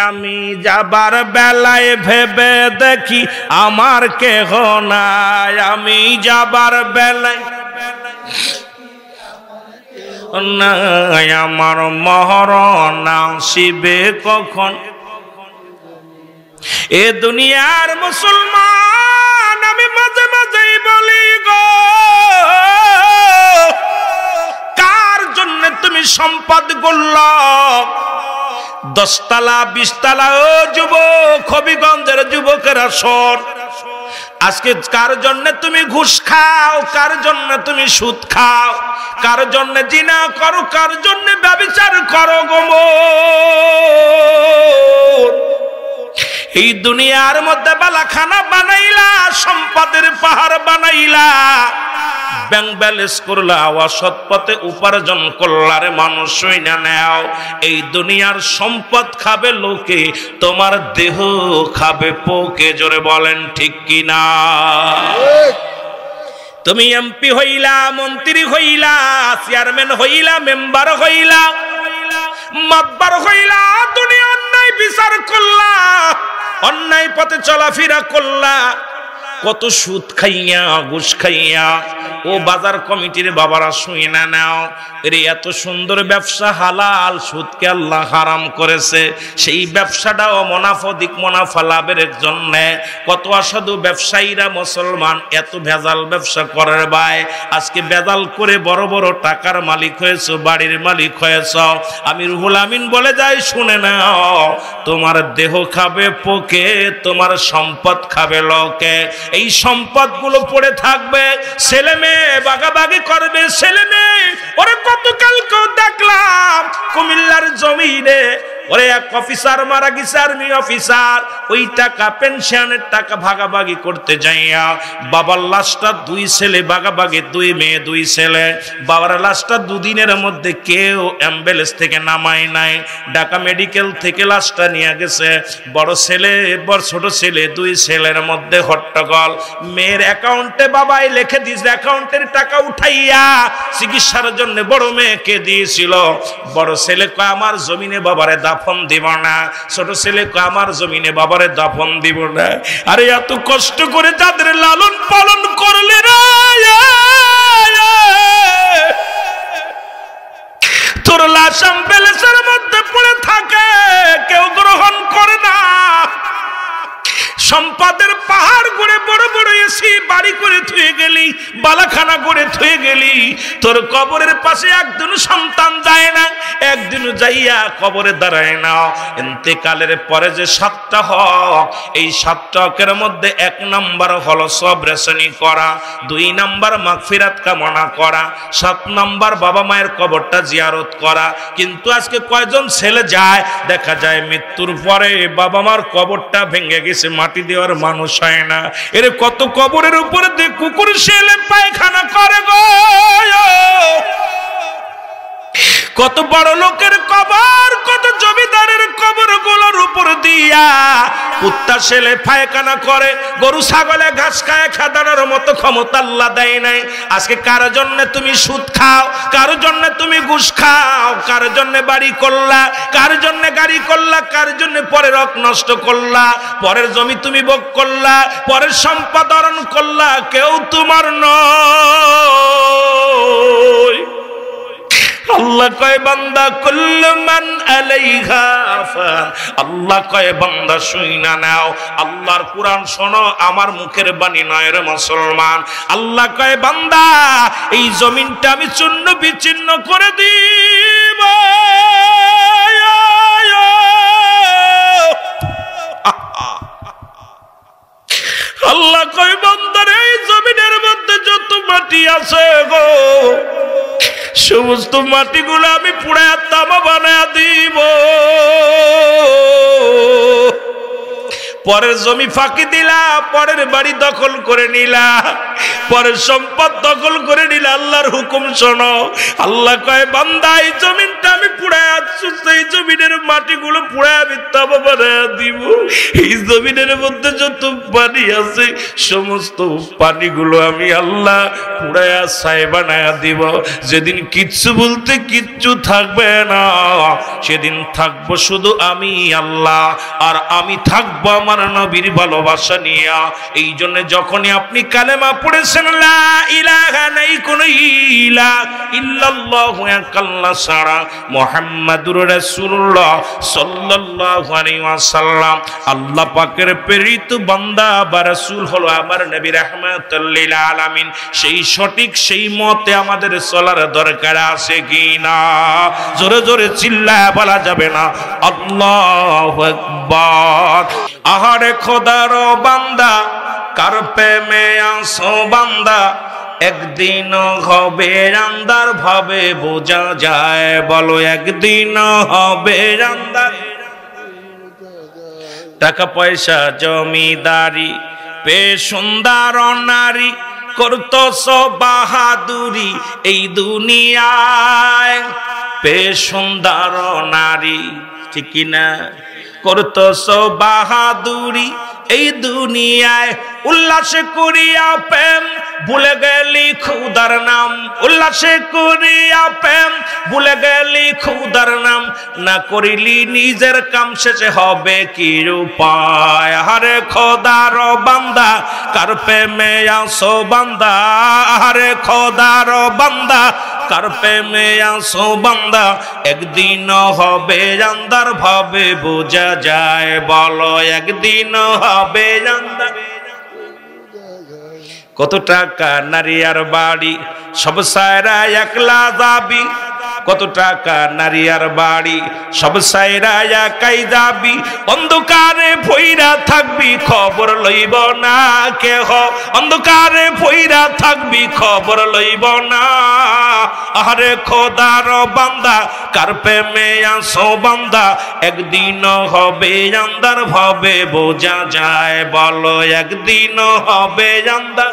Speaker 1: আমি যাবার বেলায় ভেবে দেখি আমার কেহ নাই, আমি যাবার বেলায় নাই, আমার মরণ আসিবে কখন। এ দুনিয়ার মুসলমান, আমি মাঝে মাঝেই বলি গো, কার জন্য তুমি সম্পদ গড়ল, 10 তলা 20 তলা। ও যুবক, হবিগঞ্জের যুবকেরা শোন, আজকে কার জন্য তুমি ঘুষ খাও, কার জন্য তুমি সুদ খাও, কার জন্য জিনা করো, কার জন্য ব্যভিচার করো গো মন। এই দুনিয়ার মধ্যে বালাখানা বানাইলা, সম্পদের পাহাড় বানাইলা, ব্যাংক ব্যালেন্স করলা, অসৎ পথে উপার্জন করলারে মানুষ হইনা নেও। এই দুনিয়ার সম্পদ খাবে লোকে, তোমার দেহ খাবে পোকে। জোরে বলেন ঠিক কিনা? তুমি এমপি হইলা, মন্ত্রী হইলা, চেয়ারম্যান হইলা, মেম্বার হইলা, মাতবার হইলা, দুনিয়া অন্যায় বিচার করলা, অন্যায় পথে চলাফেরা করলা, কত সুদ খাইয়া ঘুষ খাইয়া। ও বাজার কমিটির বাবারা শুই না নাও, এর এত সুন্দর ব্যবসা হালাল, সুদকে আল্লাহ হারাম করেছে। সেই ব্যবসাটাও মুনাফিক মুনাফা লাভের জন্য কত অসাধু ব্যবসায়ীরা মুসলমান এত ভেজাল ব্যবসা করে ভাই। আজকে ভেজাল করে বড় বড় টাকার মালিক হয়েছো, বাড়ির মালিক হয়েছ। আমি রুহুল আমিন বলে যাই, শুনে নাও, তোমার দেহ খাবে পোকে, তোমার সম্পদ খাবে লোকে। এই সম্পদগুলো পড়ে থাকবে, ছেলে মেয়ে বাগাবাগি করবে, ছেলে মেয়ে। ওরে গতকালকেও দেখলাম কুমিল্লার জমিনে, ওরে এক অফিসার মারা গেছে, আর্মি অফিসার। ওই টাকা পেনশনের টাকা ভাগাভাগি করতে যাইয়া বাবার লাশটা 2 ছেলে ভাগাভাগি, 2 মেয়ে 2 ছেলে। বাবার লাশটা 2 দিনের মধ্যে কেউ অ্যাম্বুলেন্স থেকে নামায় নাই, ঢাকা মেডিকেল থেকে লাশটা নিয়ে গেছে। বড় ছেলে বড় ছোট ছেলে 2 ছেলের মধ্যে হট্টগোল। মেয়ের অ্যাকাউন্টে বাবাই লিখে দিয়েছে, অ্যাকাউন্টের টাকা উঠাইয়া চিকিৎসার জন্য বড় মেয়েকে দিয়েছিল। বড় ছেলে কয় আমার জমিনে বাবারে দাফন দিব না, ছোট ছেলে কয় আমার জমিনে বাবারে দাফন দিব না। আরে এত কষ্ট করে যাদের লালন পালন করলে রে, তোর লাশ অ্যাম্বুলেন্সের মধ্যে পড়ে থাকে, কেউ গ্রহণ করে না। সম্পদের পাহাড় গড়ে বড় বড় এসি বাড়ি করে থুয়ে গেলি, বালাখানা করে থুয়ে গেলি, তোর কবরের পাশে একদিন সন্তান যায় না, একদিন যাইয়া কবরে দাঁড়ায় না। ইন্তেকালের পরে যে 7টা হক, এই 7টা হকের মধ্যে 1 নাম্বার হলো সবরেশনী করা, 2 নাম্বার মাগফিরাত কামনা করা, 7 নাম্বার বাবা মায়ের কবরটা জিয়ারত করা। কিন্তু আজকে কয়জন ছেলে যায়, দেখা যায় মৃত্যুর পরে বাবা মার কবরটা ভেঙে গেছে, মাটি দেওয়ার মানুষ হয় না। এর কত কবরের উপরে দিয়ে কুকুর ছেলে পায়খানা করে গো, কত বড় লোকের কবর, কত জমিদারের কবর গুলোর উপর দিয়া কুত্তা ছেলে পায়খানা করে, গরু ছাগলে ঘাস খায়, খাদানোর মতো ক্ষমতা আল্লাহ দেয় নাই। আজকে কার জন্য তুমি সুদ খাও, কার জন্য তুমি ঘুষ খাও, কার জন্য বাড়ি করলা, কার জন্য গাড়ি করলা, কার জন্য পরের হক নষ্ট করলা, পরের জমি তুমি ভোগ করলা, পরের সম্পদ হরণ করলা, কেউ তোমার নয়। আল্লাহ কয় বান্দা কুল্লু মান আলাইহা ফান, আল্লাহ কয় বান্দা শুইনা নাও, আল্লাহর কুরআন শোনো, আমার মুখের বাণী নয় রে মুসলমান। আল্লাহ কয় বান্দা এই জমিনটা আমি চূর্ণ বিচ্ছিন্ন করে দিব। আল্লাহ কয় বান্দার এই জমিনের মধ্যে যত মাটি আছে গো, সমস্ত মাটিগুলো আমি পুড়ায় তামা বানায় দিব। পরের জমি ফাঁকি দিলা, পরের বাড়ি দখল করে নিলা, পরের সম্পদ দখল করে নিলা। আল্লাহর হুকুম শোনো, আল্লাহ কয় বান্দা এই জমিনটা আমি পুড়ায় এই জমিনের মাটিগুলো পুড়ায় আমি তামা বানায় দিব। এই জমিনের মধ্যে যত পানি আছে সমস্ত পানিগুলো আমি আল্লাহ পুড়ায় ছাই বানায় দিব। যেদিন কিচ্ছু বলতে কিচ্ছু থাকবে না, সেদিন থাকবো শুধু আমি আল্লাহ, আর আমি থাকবো আমার আমার নবীর ভালোবাসা নিয়া। এই জন্য যখনই আপনি কালেমা পড়েছেন লা ইলাহা নাই কোন ইলাহ ইল্লাল্লাহু এক আল্লাহ ছাড়া, মুহাম্মাদুর রাসূলুল্লাহ সাল্লাল্লাহু আলাইহি ওয়াসাল্লাম আল্লাহ পাকের প্রেরিত বান্দা বা রাসূল হলো আমার নবী রাহমাতুল লিল আলামিন, সেই সঠিক সেই মতে আমাদের চলার দরকার আছে কি না? জোরে জোরে চিল্লায় বলা যাবে না আল্লাহু আকবার। আহারে খোদার বান্দা কার প্রেমে আসো বান্দা, একদিন হবে আন্দার ভাবে বোঝা যায়, বলো একদিন হবে আন্দার। টাকা পয়সা জমিদারি পে সুন্দর নারী করতস বাহাদুরি এই দুনিয়ায়, পে সুন্দর নারী ঠিক কিনা করতস বাহাদুরি এই দুনিয়ায়, উল্লাসে করিয়া প্রেম ভুলে গেলি খুদার নাম, উল্লাসে করিয়া প্রেম ভুলে গেলি খুদার নাম, না করিলি নিজের কাম শেষে হবে কি উপায়? আরে খোদার বান্দা কার প্রেমে আসো বান্দা, আরে খোদার বান্দা কার প্রেমে আসো বান্দা, একদিন হবে আন্দার ভাবে বোঝা যায়, বলো একদিন হবে আন্দার। কত টাকা নারী আর বাড়ি সব সায়রা একলা যাবি, কত টাকা নারী আর বাড়ি সব সায়রা একাই যাবি, অন্ধকারে ভইরা থাকবি খবর লইব না কেহ, অন্ধকারে ভইরা থাকবি খবর লইব না। আরে খোদার বান্দা কার প্রেমে আসো বান্দা, একদিন হবে আন্দার ভাবে বোঝা যায়, বলো একদিন হবে আন্দার।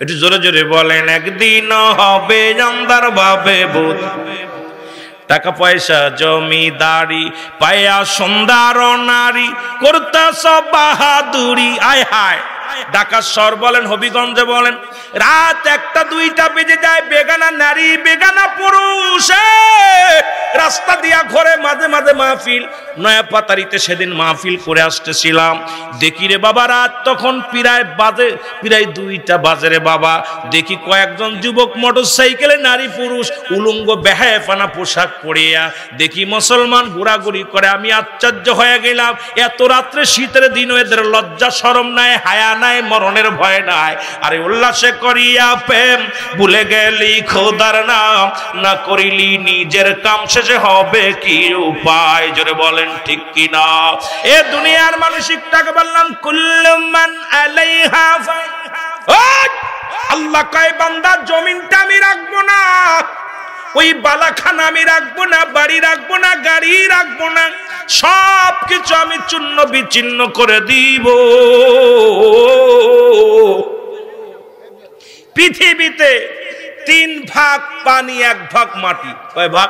Speaker 1: একটু জোরে জোরে বলেন একদিন হবে আন্দার ভাবে বোঝা। টাকা পয়সা জমিদারি পায়া সুন্দর নারী করতেছ বাহাদুরি, আয় হায়। ঢাকা শহর বলেন হবিগঞ্জে বলেন রাত 1টা 2টা বেজে যায়, বেগানা নারী বেগানা পুরুষ রাস্তা দিয়া ঘরে মাঝে মাঝে মাহফিল। নয়া পাতারিতে সেদিন মাহফিল করে আসতেছিলাম, দেখি রে বাবা রাত তখন প্রায় 2টা বাজে রে বাবা। দেখি কয়েকজন যুবক মোটরসাইকেলে নারী পুরুষ উলঙ্গ বেহায়াফানা পোশাক পরিয়া দেখি মুসলমান ঘোরাঘুরি করে। আমি আশ্চর্য হয়ে গেলাম, এত রাত্রে শীতের দিন এদের লজ্জা শরম নাই, হায়া নাই, মরণের ভয় নাই। আরে উল্লাসে করিয়া প্রেম ভুলে গেলি খোদার নাম, না করিলি নিজের কাম শেষে হবে কি উপায়? জোরে বলেন ঠিক কিনা? এ দুনিয়ার মানসিকটাকে বললাম কুল্লু মান আলাইহা ফান। আল্লাহ কয় বান্দা জমিনটা আমি রাখবো না, ওই বালাখানা আমি রাখবো না, বাড়ি রাখবো না, গাড়ি রাখবো না, সব কিছু আমি চূর্ণ বিচ্ছিন্ন করে দিব। পৃথিবীতে 3 ভাগ পানি 1 ভাগ মাটি। কয় ভাগ?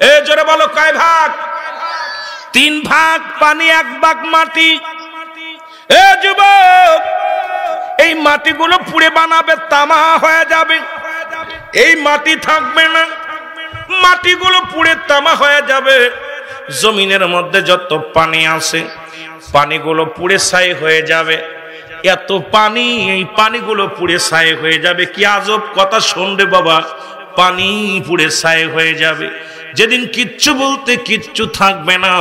Speaker 1: এ জোরে বলো কয় ভাগ? 3 ভাগ পানি 1 ভাগ মাটি। এ যুবক, এই মাটিগুলো পুড়ে বানাবে তামা হয়ে যাবে, এই মাটি থাকবে না, মাটিগুলো পুড়ে তামা হয়ে যাবে। জমিনের মধ্যে যত পানি আছে পানিগুলো পুড়ে ছাই হয়ে যাবে। এত পানি, এই পানিগুলো পুড়ে ছাই হয়ে যাবে। কি আজব কথা শুনবে বাবা, পানি পুড়ে ছাই হয়ে যাবে। যেদিন কিচ্ছু বলতে কিচ্ছু থাকবে না,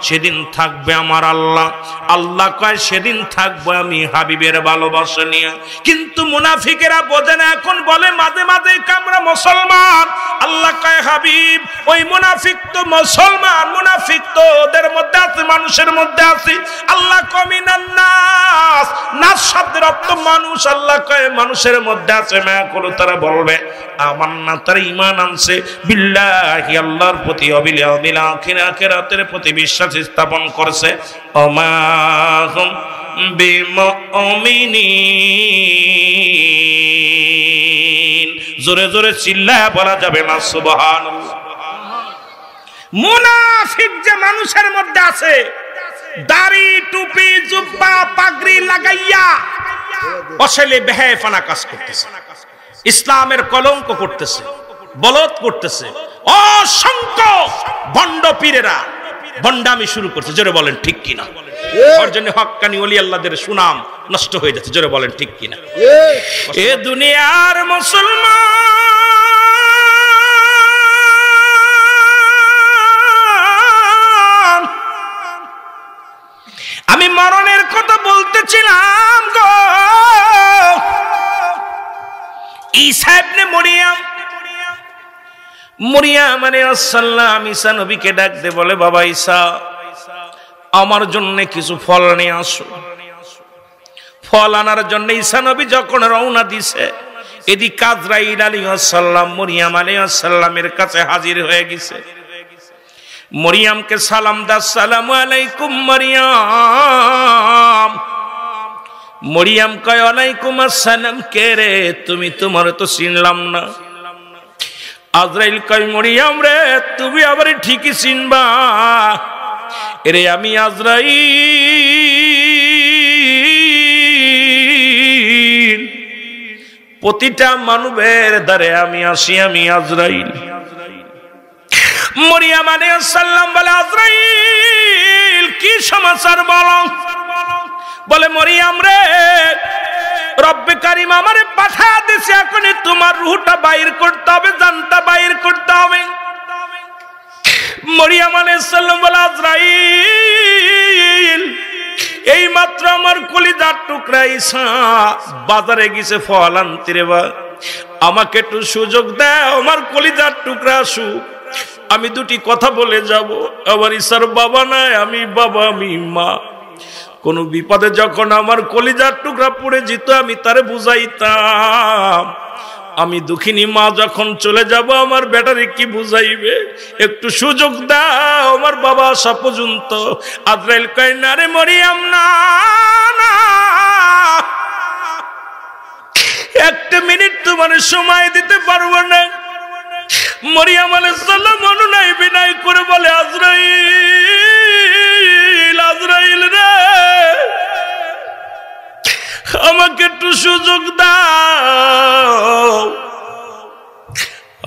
Speaker 1: সেদিন থাকবে আমার আল্লাহ। আল্লাহ কয় সেদিন থাকবো আমি হাবিবের ভালোবাসা নিয়ে। কিন্তু মুনাফিকেরা বোঝে না, এখন বলে মাঝে মাঝে আমরা মুসলমান। আল্লাহ কয় হাবিব ওই মুনাফিক তো মুসলমান, মুনাফিক তো ওদের মধ্যে আছে, মানুষের মধ্যে আছে। আল্লাহ কয় মিনান নাস, নাস শব্দের অর্থ মানুষ। আল্লাহ কয় মানুষের মধ্যে আছে। না করে তারা বলবে আমার না, তারা ঈমান আনছে বিল্লাহি, আল্লাহর প্রতি, অবিল আখিরাতের প্রতি বিশ্বাস স্থাপন করছে। ওমা হুম বিমুমিনিন। জোরে জোরে চিল্লায় বলা যাবে না সুবহানাল্লাহ। মুনাফিক যে মানুষের মধ্যে আছে, দাড়ি টুপি জুব্বা পাগড়ি লাগাইয়া অসলে বেহায়াফানা কাজ করতেছে, ইসলামের কলঙ্ক করতেছে, বলদ করতেছে। অসংখ্য ভণ্ড পীরেরা ভণ্ডামি শুরু করছে, জোরে বলেন ঠিক কিনা? ওর জন্য হক্কানি ওলি আল্লাহদের সুনাম নষ্ট হয়ে যাচ্ছে, জোরে বলেন ঠিক কিনা? এ দুনিয়ার মুসলমান, আমি মরণের কথা বলতেছিলাম গো। ঈসা ইবনে মরিয়াম আলাইহিস সালাম ঈসা নবীকে ডাক দে বলে, বাবা ঈসা, আমার জন্য কিছু ফল নিয়ে আসো। ফল আনার জন্য ঈসা নবী যখন রওনা দিছে, এদিক আজরাইল আলাইহিস সালাম মরিয়াম আলাইহিস সালামের কাছে হাজির হয়ে গেছে। মরিয়ামকে সালাম দা, আসসালামু আলাইকুম মরিয়াম। মরিয়াম কয়, ওয়ালাইকুম আসসালাম। কে রে তুমি? তোমার তো চিনলাম না। আজরাইল কয়, মরিয়াম রে, তুমি আবার ঠিকই চিনবা। এরে আমি আজরাইল, প্রতিটা মানবের দ্বারে আমি আসি, আমি আজরাইল। মরিয়াম আলাইহিস সালাম বলে, আজরাইল কি সমাচার বলো? বলে, মরিয়াম রে, রব্বে কারিম আমারে পাঠা দিয়েছে, এখন তোমার রূহটা বাইর করতে হবে, জানটা বাইর করতে হবে। মরিয়াম আলাইহিস সালাম বলে, আজরাইল এই মাত্র আমার কলিজার টুকরা ঈসা বাজারে গেছে ফল আনতে রে, বা আমাকে একটু সুযোগ দাও, আমার কলিজার টুকরা আসুক, আমি দুটি কথা বলে যাব। আমার ঈসার বাবা নাই, আমি বাবা, আমি মা। কোন বিপদে যখন আমার কলিজার টুকরা পড়ে যেত, আমি তারে বুঝাইতাম। আমি দুঃখিনী মা যখন চলে যাব, আমার বেটারে কি বুঝাইবে? একটু সুযোগ দাও আমার বাবা আসা পর্যন্ত। আজরাইল কয়, না রে মরিয়াম, না না, একটা মিনিট তোমার সময় দিতে পারবো না। মরিয়াম আলাইহিস সালাম অনুনয় বিনয় করে বলে, আজরাইল, আজরাইল রে, আমাকে একটু সুযোগ দাও।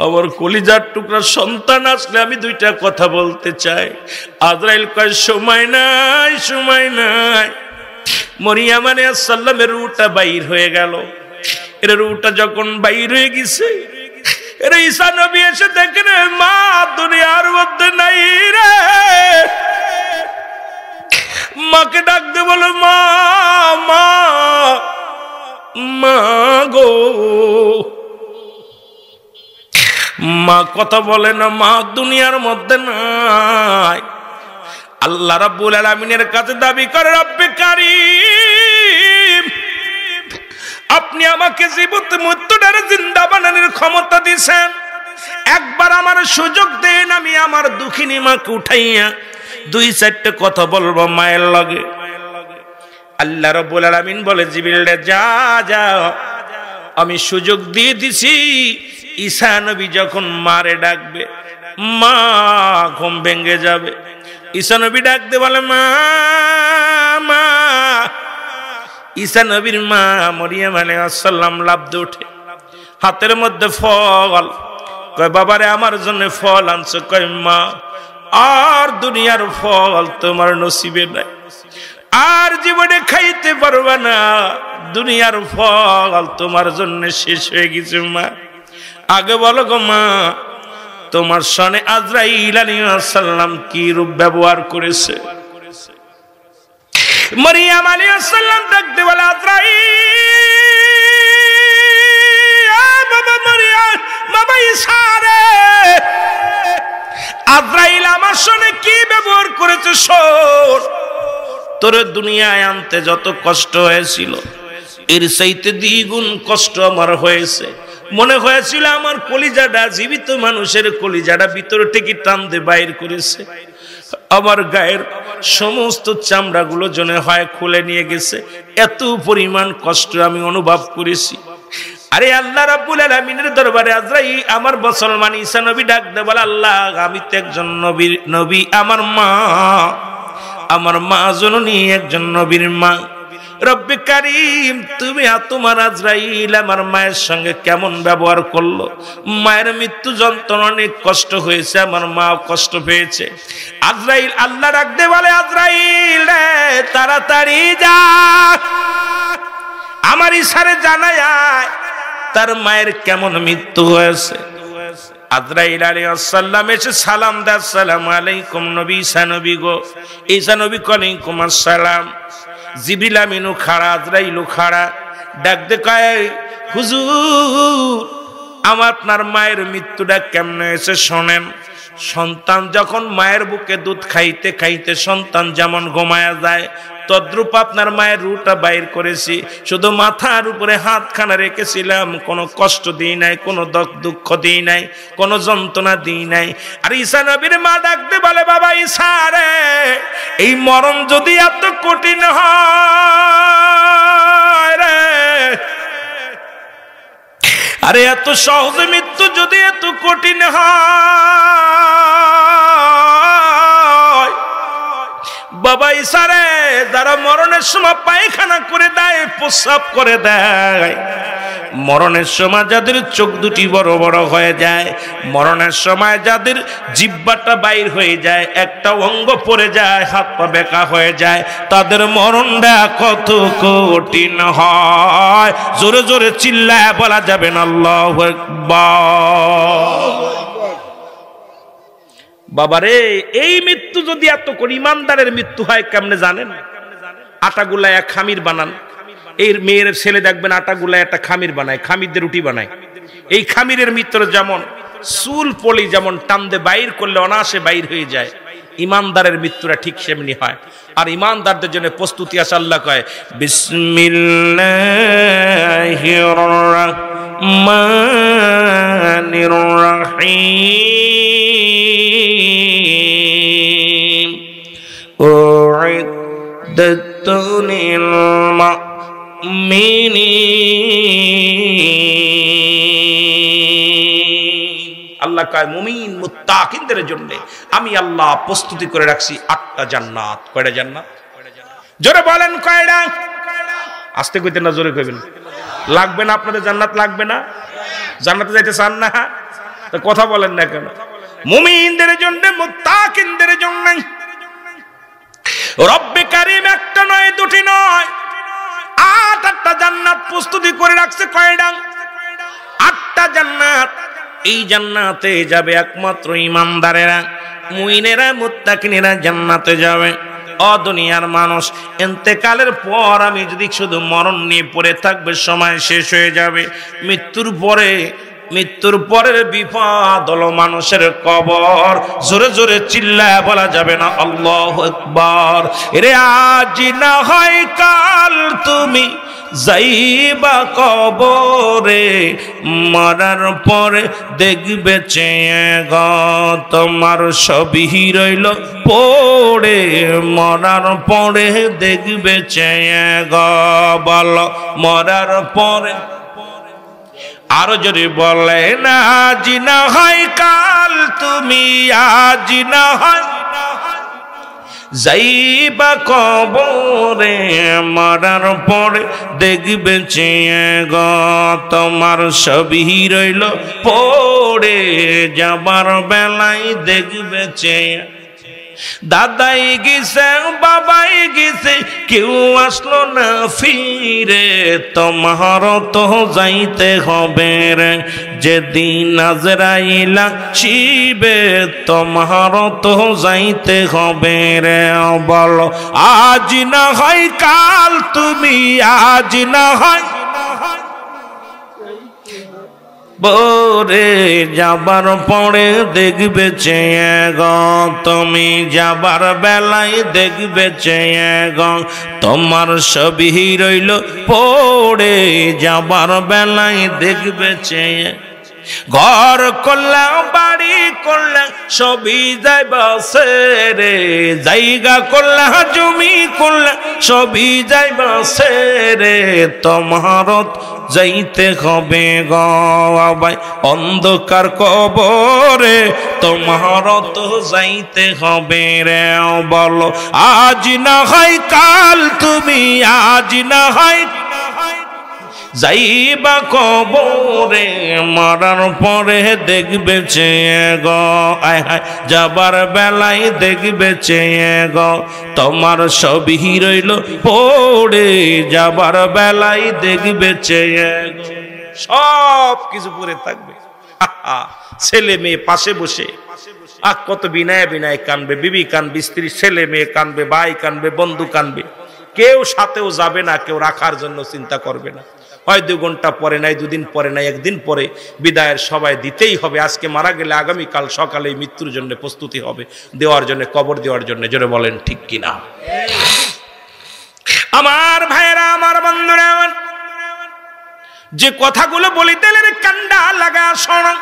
Speaker 1: আমার কলিজার টুকরা সন্তান আসলে আমি দুইটা কথা বলতে চাই। আজরাইল কয়, সময় নাই, সময় নাই। মরিয়াম আলাইহিস সালামের রূহটা বাইর হয়ে গেল। এর রূহটা যখন বাইর হয়ে গেছে, এরে ঈসা নবী এসে দেখেন মা দুনিয়ার মধ্যে নাই রে। মাকে ডাক দে, বলো, মা, মা, মা গো। মা কথা বলে না, মা দুনিয়ার মধ্যে নাই। আল্লাহ রাব্বুল আলামিনের কাছে দাবি করে, রব্বে কারীম, আপনি আমাকে জীবিত মৃত্যুটারে জিন্দা বানানোর ক্ষমতা দিয়েছেন, একবার আমার সুযোগ দেন, আমি আমার দুঃখিনী মাকে উঠাইয়া দুই চারটে কথা বলবো মায়ের লগে। আল্লাহ রাব্বুল আলামিন বলে, জিবরিল যা যা, আমি সুযোগ দিয়ে দিছি। ঈসা নবী যখন মারে ডাকবে, মা ঘুম ভেঙে যাবে। ঈসা নবী ডাকতে বলে, মা, মা। ঈসা নবীর মা মরিয়ম আলাইহিস সালাম লাফ দিয়ে ওঠে, হাতের মধ্যে ফল। কয়, বাবারে আমার জন্য ফল আনছো? কয়, মা, আর দুনিয়ার ফল তোমার নসিবে নাই, আর জীবনে খাইতে পারবা না, দুনিয়ার ফল তোমার জন্য শেষ হয়ে গেছে। মা, আগে বলো গো মা, তোমার সনে আজরাইল আলাইহিস সালাম কি রূপ ব্যবহার করেছে? মরিয়ম আলাইহিস সালাম ডাকতে বলে, আজরাইল, বাবা মরিয়ম, বাবা ঈসা রে, আজরাইল আমার সনে কি ব্যবহার করেছে শোন। তোর দুনিয়ায় আনতে যত কষ্ট হয়েছিল, এর চাইতে দ্বিগুণ কষ্ট আমার হয়েছে। মনে হয়েছিল আমার কলিজাটা, জীবিত মানুষের কলিজাটা ভিতর থেকে টান দিয়ে বাইর করেছে। আমার গায়ের সমস্ত চামড়াগুলো জনে হয় খুলে নিয়ে গেছে। এত পরিমাণ কষ্ট আমি অনুভব করেছি। আরে আল্লাহ রাব্বুল আলামিনের দরবারে আজরাইল, আমার মুসলমান ঈসা নবী ডাক দে বলে, আল্লাহ, আমি তো একজন নবী, আমার মা জননী একজন নবীর মা। রব্বে কারীম তুমি তোমার আজরাইল আমার মায়ের সঙ্গে কেমন ব্যবহার করলো। মায়ের মৃত্যু যন্ত্রণা অনেক কষ্ট হয়েছে, আমার মাও কষ্ট পেয়েছে। আজরাইল আল্লাহ রাখতে বলে, আজরাইল রে তাড়াতাড়ি যা, আমার ইশারে জানায় তার মায়ের কেমন মৃত্যু হয়েছে। আজরাইল আলাইহিস সালাম এসে সালাম দেয়, আসসালামু আলাইকুম নবী, ঈসা নবী গো। ঈসা নবী ওয়ালাইকুম আসসালাম। জিবরিল আমিনও খাড়া, আজরাইলও খাড়া, ডাক দে কয়, হুজুর আমার আপনার মায়ের মৃত্যুটা কেমনে হয়েছে শোনেন। সন্তান যখন মায়ের বুকে দুধ খাইতে খাইতে সন্তান যেমন ঘুমায়া যায়, তদ্রূপ আপনার মায়ের রুটা বাইর করেছি, শুধু মাথার উপরে হাতখানা রেখেছিলাম, কোনো কষ্ট দিই নাই, কোনো দুঃখ দিই নাই, কোনো যন্ত্রণা দিই নাই। আর ঈসা নবীর মা ডাকতে বলে, বাবা ঈসা রে, এই মরণ যদি এত কঠিন হয় রে, আরে এত সহজে মৃত্যু যদি এত কঠিন হয়, বাবা ঈসা রে, যারা মরণের সময় পায়খানা করে দেয়, প্রস্রাব করে দেয়, মরণের সময় যাদের চোখ দুটি বড় বড় হয়ে যায়, মরণের সময় যাদের জিহ্বাটা বাইর হয়ে যায়, একটা অঙ্গ পড়ে যায়, হাত পা বেঁকা হয়ে যায়, তাদের মরণটা কত কঠিন হয়। জোরে জোরে চিল্লায় বলা যাবে না আল্লাহু আকবার। বাবারে এই মৃত্যু যদি এত করে ইমানদারের মৃত্যু হয় কেমনে জানেন? আটা গুলায় খামির বানান, এই মেয়ের ছেলে দেখবেন আটা গুলায় একটা খামির বানায়, খামির দিয়ে রুটি বানায়। এই খামিরের ভিতরে যেমন চুল পলি যেমন টানদে বাইর করলে অনায়াসে বাইর হয়ে যায়, ইমানদারের মৃত্যুটা ঠিক সেমনি হয়। আর ইমানদারদের জন্য প্রস্তুতি আছে। আল্লাহ কয়, বিসমিল্লাহির রাহমানির রাহিম, উইদ্দাত লিল আল্লাহ কয় মুমিন মুত্তাকিনদের জন্য আমি আল্লাহ প্রস্তুতি করে রাখছি 8টা জান্নাত। কয়টা জান্নাত? জোরে বলেন কয়টা? আস্তে কইতেন না, জোরে কইবেন। লাগবে না আপনাদের জান্নাত? লাগবে না? জান্নাতে যাইতে চান না তো কথা বলেন না কেন? মুমিনদের জন্য মুত্তাকিনদের জন্য রব্বে কারীম একটা নয়, দুটি নয়, 8টা জান্নাত প্রস্তুতি করে রাখছে। কয়টা? 8টা জান্নাত। এই জান্নাতে যাবে একমাত্র ইমানদারেরা, মুমিনেরা, মুত্তাকিনেরা জান্নাতে যাবে। ও দুনিয়ার মানুষ, ইন্তেকালের পর আমি যদি শুধু মরণ নিয়ে পড়ে থাকবে, সময় শেষ হয়ে যাবে। মৃত্যুর পরের বিপদ হলো মানুষের কবর। জোরে জোরে চিল্লায় বলা যাবে না আল্লাহু আকবার। রে আজ না হয় কাল তুমি যাইবা কবরে, মরার পরে দেখবে চেয়ে গো তোমার সবই রইল পড়ে, মরার পরে দেখবে চেয়ে গো। বলো মরার পরে, আরো যদি বলে না আজ না হয় কাল তুমি, আজ না হয় যাইবা কবরে, মরার পরে দেখবে চেয়ে গো তোমার সবই রইল পড়ে, যাবার বেলায় দেখবে চেয়ে। দাদাই গেছে, বাবাই গেছে, কেউ আসলো না ফিরে, তোমার তো যাইতে হবে রে যেদিন আজরাইল আসিবে, তোমার তো যাইতে হবে রে। বলো আজ না হয় কাল তুমি, আজ না হয় বরে, যাবার পরে দেখবে চেয়ে গো তুমি, যাবার বেলায় দেখবে চেয়ে গো তোমার সবই রইল পড়ে, যাবার বেলায় দেখবে চেয়ে। ঘর করলে বাড়ি করলে সবই যাইবা ছেড়ে, জায়গা করলে জমি করলে সবই যাইবা ছেড়ে, তোমার যাইতে হবে গো ভাই অন্ধকার কবরে তোমার তো যাইতে হবে রে বলো আজ না হয় কাল তুমি আজ না হয় যাইবা কবরে মরার পরে দেখবে চেয়ে গো আয় হায় যাবার বেলায় দেখবে চেয়ে গো তোমার সবই রইল পড়ে যাবার বেলায় দেখবে চেয়ে গো সব কিছু পরে থাকবে ছেলে মেয়ে পাশে বসে কত বিনায় বিনায় কানবে বিবি কানবে স্ত্রী ছেলে মেয়ে কানবে ভাই কানবে বন্ধু কানবে কেউ সাথেও যাবে না কেউ রাখার জন্য চিন্তা করবে না হয় 2 ঘন্টা পরে নাই 2 দিন পরে নাই 1 দিন পরে বিদায়ের সবাই দিতেই হবে আজকে মারা গেলে আগামীকাল সকালে মৃত্যুর জন্য প্রস্তুতি হবে দেওয়ার জন্য কবর দেওয়ার জন্য জোরে বলেন ঠিক কিনা আমার ভাইরা আমার বন্ধুরা যে কথাগুলো বলিতে কান্ডা লাগা শোনো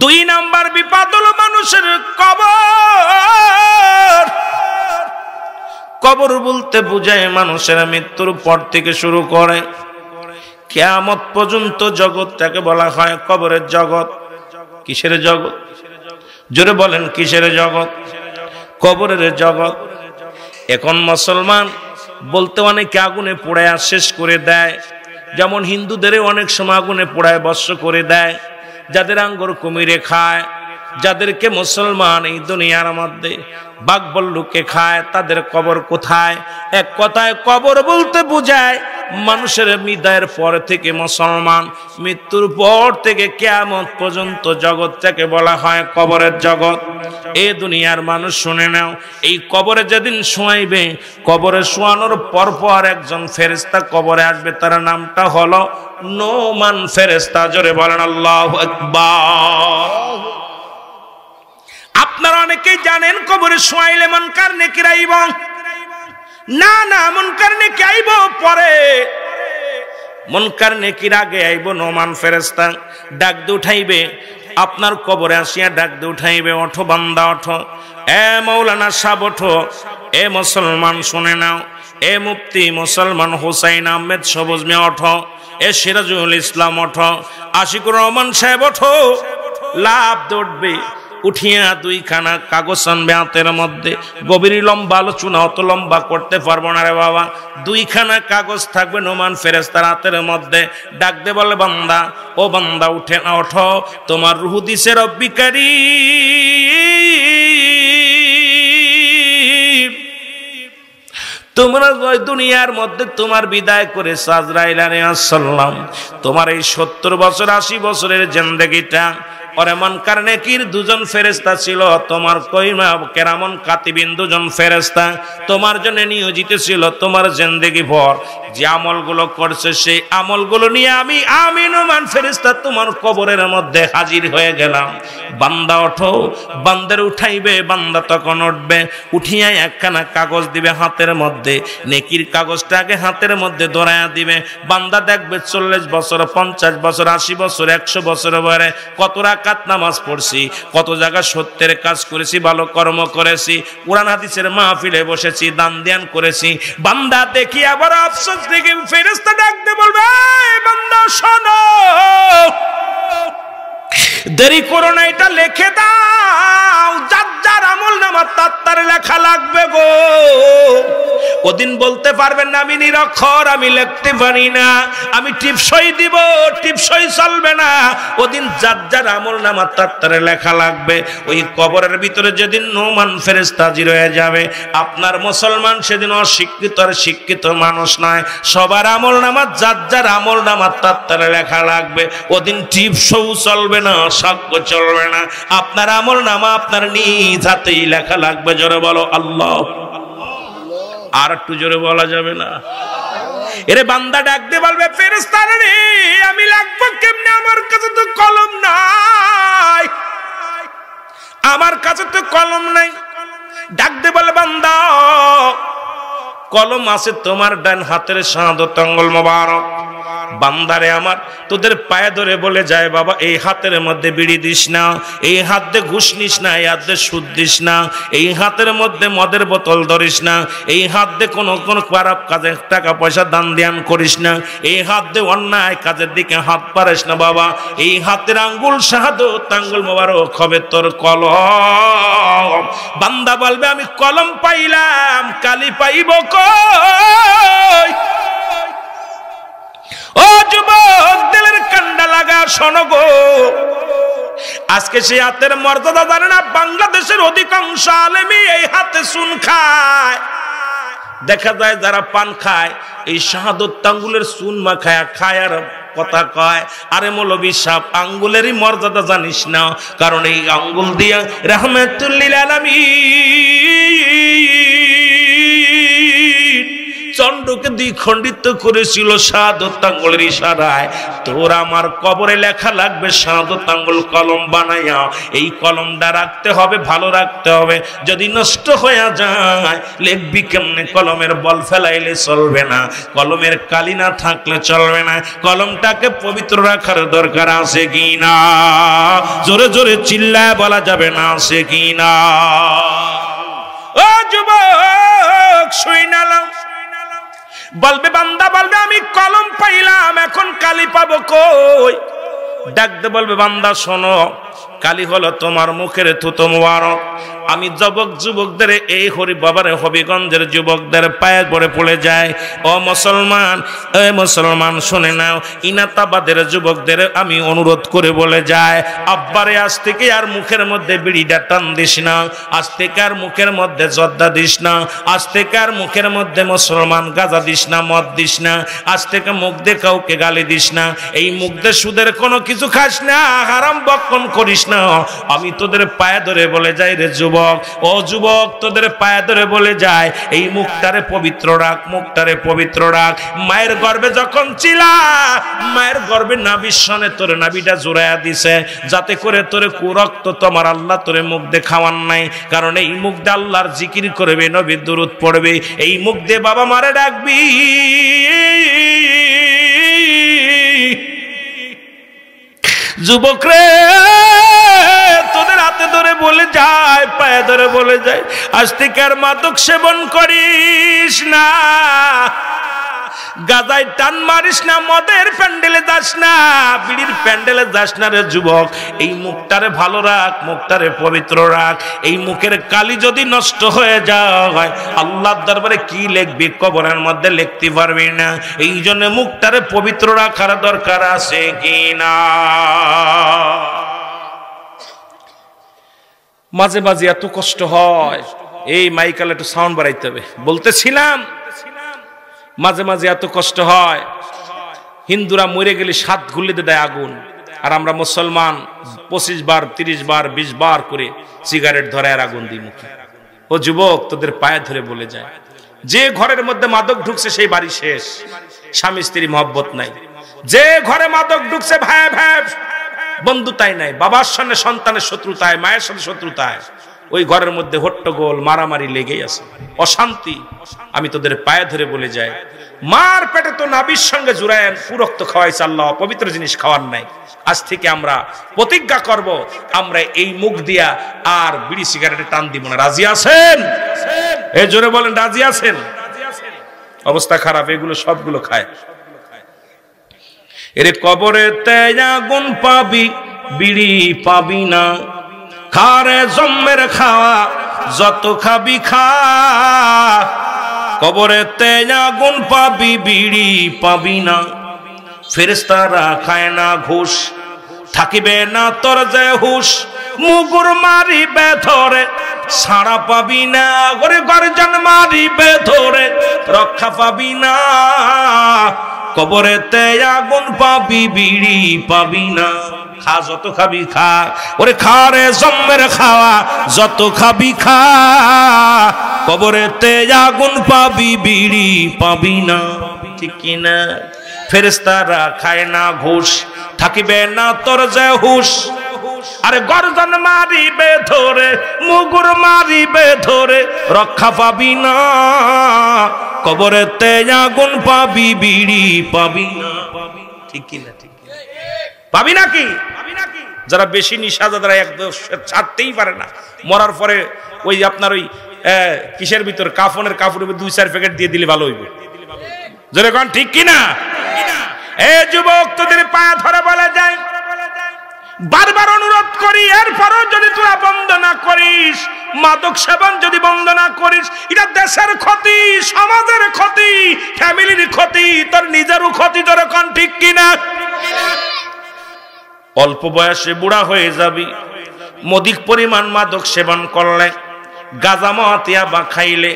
Speaker 1: 2 নাম্বার বিপদ হলো মানুষের কবর কবর বলতে বোঝায় মানুষের মৃত্যুর পর থেকে শুরু করে কিয়ামত পর্যন্ত জগৎটাকে বলা হয় কবরের জগৎ কিসের জগৎ জোরে বলেন কিসের জগৎ কবরের জগৎ এখন মুসলমান বলতে অনেকে আগুনে পোড়ায় শেষ করে দেয় যেমন হিন্দুদের অনেক সময় আগুনে পোড়ায় বর্ষ করে দেয় যাদের আঙ্গুর কুমিরে খায় যাদেরকে মুসলমান এই দুনিয়ার মধ্যে বাঘ ভাল্লুকে খায় তাদের কবর কোথায় এক কথায় কবর বলতে বোঝায় মানুষের বিদায়ের পর থেকে মুসলমান মৃত্যুর পর থেকে কিয়ামত পর্যন্ত জগৎটাকে বলা হয় কবরের জগৎ এই দুনিয়ার মানুষ শুনে নাও এই কবরে যেদিন শোয়াইবে কবরে শোয়ানোর পর একজন ফেরেশতা কবরে আসবে তার নামটা হলো নোমান ফেরেশতা জোরে বলেন আল্লাহু আকবার আপনারা অনেকেই জানেন কবরে শোয়াইলে মুনকার নেকির আইব না না মুনকার নেকি আইব পরে মুনকার নেকির আগে আইব নোমান ফেরেশতা ডাক দিয়ে উঠাইবে আপনার কবরে আসিয়া ডাক দিয়ে উঠাইবে ওঠো বান্দা ওঠো এ মাওলানা সাহেব ওঠো এ মুসলমান শুনে নাও এ মুফতি মুসলমান হুসাইন আহমেদ সবুজ মিয়া ওঠো এ সিরাজুল ইসলাম ওঠো আশিকুর রহমান সাহেব ওঠো লাভ দৌড়বে উঠিয়া 2 খানা কাগজ আনবে হাতের মধ্যে গভীর লম্বা আলোচনা অত লম্বা করতে পারবো না রে বাবা 2 খানা কাগজ থাকবে নোমান ফেরেশতার হাতের মধ্যে ডাক দে বলে বান্দা ও বান্দা উঠে না ওঠো তোমার রূহ দিছে রব্বি কারীম তোমরা দুনিয়ার মধ্যে তোমার বিদায় করে আজরাইল আলাইহিস সালাম তোমার এই 70 বছর 80 বছরের জিন্দেগিটা और मुनकर नेकिर दुजन फेरेस्ता छिलो तोमार कइमा केरामन कातिबिन दुजन फेरेस्ता तोमार जन्य नियोजित छिलो तोमार जिंदगी भर जे আমলগুলো করছে সেই আমলগুলো নিয়ে আমি আমিনুমান ফেরেশতা তোমার কবরের মধ্যে হাজির হয়ে গেলাম বান্দা ওঠো বান্দার উঠাইবে বান্দা তখন উঠবে উঠিয়া একখানা কাগজ দিবে হাতের মধ্যে নেকির কাগজটাকে হাতের মধ্যে ধরায়া দিবে বান্দা দেখবে 40 বছর 50 বছর 80 বছর 100 বছর বয়সে কত রাকাত নামাজ পড়ছি কত জায়গা সত্যের কাজ করেছি ভালো কর্ম করেছি কুরআন হাদিসের মাহফিলে বসেছি দান ধ্যান করেছি বান্দা দেখি আবার আফসোস দেখি ফেরেশতা ডাকতে বলবে বান্দা শোনো দেরি করো না এটা লিখে দাও যার আমল নামা তার লেখা লাগবে গো ওদিন বলতে পারবেন না আমি নিরক্ষর আমি লিখতে পারি না আমি টিপসই দিব টিপসই চলবে না ওদিন যার আমল নামা তার লেখা লাগবে ওই কবরের ভিতরে যেদিন নোমান ফেরেশতা হাজির হয়ে যাবে আপনার মুসলমান সেদিন অশিক্ষিত আর শিক্ষিত মানুষ নয় সবার আমল নামা যার আমল নামা তার লেখা লাগবে ওদিন টিপসও চলবে না সাক্ষ্য চলবে না আপনার আমল নামা আপনার নিজ হাতেই লেখা লাগবে জোরে বলো আল্লাহ আর একটু জোরে বলা যাবে না এরে বান্দা ডাক দিয়ে বলবে ফেরেশতা রে আমি লিখব কেমনে আমার কাছে তো কলম নাই আমার কাছে তো কলম নাই ডাক দিয়ে বলে বান্দা কলম আছে তোমার ডান হাতের শাহাদাত আঙ্গুল মোবারক বান্দারে আমার তোদের পায়ে ধরে বলে যায় বাবা এই হাতের মধ্যে বিড়ি দিস না, এই হাত দিয়ে ঘুষ নিস না, এই হাত দিয়ে সুদ দিস না, এই হাতের মধ্যে মদের বোতল ধরিস না, এই হাত দিয়ে কোনো খারাপ কাজে টাকা পয়সা দান ধ্যান করিস না, এই হাত দিয়ে অন্যায় কাজের দিকে হাত পারিস না বাবা। এই হাতের আঙ্গুল শাহাদত আঙ্গুল মোবারক হবে তোর কলম। বান্দা বলবে আমি কলম পাইলাম, কালি পাইব কই? ও যুবক দিলের কান্ডা লাগা শোনো গো, আজকে সেই হাতের মর্যাদা জানে না। বাংলাদেশের অধিকাংশ আলেমই এই হাতে চুন খায়। দেখা যায় যারা পান খায় এই শাহাদত আঙ্গুলের চুন মাখায় খায় আর কথা কয় আরে মৌলবী সাহেব আঙ্গুলেরই মর্যাদা জানিস না, কারণ এই আঙ্গুল দিয়া রাহমাতুল লিল আলামিন চন্ডকে দ্বিখণ্ডিত করেছিল শাহাদত আঙ্গুলের ইশারায়। তোর আমার কবরে লেখা লাগবে শাহাদত আঙ্গুল কলম বানাইয়া। এই কলমটা রাখতে হবে, ভালো রাখতে হবে। যদি নষ্ট হয়ে যায় লিখবি কেমনে? কলমের বল ফেলাইলে চলবে না, কলমের কালি না থাকলে চলবে না। কলমটাকে পবিত্র রাখার দরকার আছে কি না? জোরে জোরে চিল্লায় বলা যাবে না আছে কি না? ও যুবক শুইনালাম বলবে বান্দা বলবে আমি কলম পাইলাম, এখন কালি পাবো কই? ডাকতে বলবে বান্দা শোনো, কালি হলো তোমার মুখের থুতো মোবারক। আমি যুবকদের এই হরি বাবারে হবিগঞ্জের যুবকদের পায়ে পড়ে পড়ে যায়। ও মুসলমান, এ মুসলমান শুনে নাও, ইনাতাবাদের যুবকদের আমি অনুরোধ করে বলে যায় আব্বারে আজ থেকে আর মুখের মধ্যে বিড়িটা টান দিস না, আজ থেকে আর মুখের মধ্যে জর্দা দিস না, আজ থেকে আর মুখের মধ্যে মুসলমান গাঁজা দিস না, মদ দিস না, আজ থেকে মুখ দিয়ে কাউকে গালি দিস না, এই মুখ দিয়ে সুদের কোনো কিছু খাস না, হারাম বক্ষণ করিস না। আমি তোদের পায়ে ধরে বলে যাই রে যুবক, ও যুবক তোদের পায়ে ধরে বলে যায় এই মুখটারে পবিত্র রাখ, মুখটারে পবিত্র রাখ। মায়ের গর্ভে যখন ছিলা মায়ের গর্ভে নাভির সনে তোর নাভিটা জোড়াইয়া দিছে যাতে করে তোরে কুরক্ত তোমার আল্লাহ তোরে মুখ দিয়ে খাওয়ান নাই। কারণ এই মুখ দিয়ে আল্লাহর জিকির করবে, নবীর দুরূদ পড়বে, এই মুখ দিয়ে বাবা মারে ডাকবি। যুবক রে তোদের হাতে ধরে বলে যায়, পায়ে ধরে বলে যায় আজ থেকে আর মাদক সেবন করিস না, গাজায় টান মারিস না, মদের প্যান্ডেলে যাস না, বিড়ির প্যান্ডেলে যাস না রে যুবক। এই মুখটারে ভালো রাখ, মুখটারে পবিত্র রাখ। এই মুখের কালি যদি নষ্ট হয়ে যায় আল্লাহর দরবারে কি লিখবি? কবরের মধ্যে লিখতে পারবি না। এই জন্য মুখটারে পবিত্র রাখার দরকার আছে কি না? মাঝে মাঝে এত কষ্ট হয়, এই মাইকাল একটু সাউন্ড বাড়াইতে হবে। বলতেছিলাম মাঝে মাঝে এত কষ্ট হয়, হিন্দুরা মরে গেলে 7 গুলিতে দেয় আগুন, আর আমরা মুসলমান 25 বার 30 বার 20 বার করে সিগারেট ধরে আর আগুন দিই মুখে। ও যুবক তোদের পায়ে ধরে বলে যায় যে ঘরের মধ্যে মাদক ঢুকছে সেই বাড়ি শেষ, স্বামী স্ত্রী মহব্বত নাই। যে ঘরে মাদক ঢুকছে ভাই ভাই বন্ধুতাই নাই, বাবার সঙ্গে সন্তানের শত্রুতায়, মায়ের সাথে শত্রুতায়, ওই ঘরের মধ্যে হট্টগোল মারামারি লেগেই আছে, অশান্তি। আমি তোদের পায়ে ধরে বলে যাই মার পেটে তো নাবির সঙ্গে জুড়ায়েন পুরক্ত খাওয়াইছে আল্লাহ, পবিত্র জিনিস খাওয়ার নাই। আজ থেকে আমরা প্রতিজ্ঞা করব আমরা এই মুখ দিয়া আর বিড়ি সিগারেটে টান দিব না। রাজি আছেন? এই জোরে বলেন রাজি আছেন? অবস্থা খারাপ, এগুলো সবগুলো খায়। এরে কবরেতে আগুন পাবি, বিড়ি পাবি না, খারে জম্মের খাওয়া যত খাবি খা। কবরেতে আগুন পাবি, বিড়ি পাবি না, ফেরেশতারা খায় না ঘুষ, থাকিবে না তোর যে হুশ, মুগুর মারিবে ধরে ছাড়া পাবি না, ওরে গর্জন মারিবে ধরে রক্ষা পাবি না। কবরেতে আগুন পাবি, বিড়ি পাবি না, খা যত খাবি খা, ওরে খা রে জম্মের খাওয়া যত খাবি খা। কবরেতে আগুন পাবি, বিড়ি পাবি না, ঠিক কিনা? ফেরেশতারা খায় না ঘুষ, থাকিবে না তোর যে হুশ, আরে গর্জন মারিবে ধরে, মুগুর মারিবে ধরে রক্ষা পাবি না। কবরেতে আগুন পাবি, বিড়ি পাবি না। ঠিক কিনা? ঠিক পাবি নাকি? যারা বেশি নিশাদারা এক ছাড়তেই পারে না, মরার পরে ওই আপনার ওই কিসের ভিতর কাফনের কাপড়ের 2-4 প্যাকেট দিয়ে দিলে ভালো হইবে। জোরে কোন ঠিক কিনা? এ যুবক, তোদের পায়ে ধরে বলা যায়, বারবার অনুরোধ করি, এরপরও যদি তোরা বন্ধ না করিস, মাদক সেবন যদি বন্ধ না করিস, এটা দেশের ক্ষতি, সমাজের ক্ষতি, ফ্যামিলির ক্ষতি, তোর নিজেরও ক্ষতি। তোর কোন ঠিক কিনা? অল্প বয়সে বুড়া হয়ে যাবি অধিক পরিমাণ মাদক সেবন করলে, গাঁজা মহাতিয়া বা খাইলে,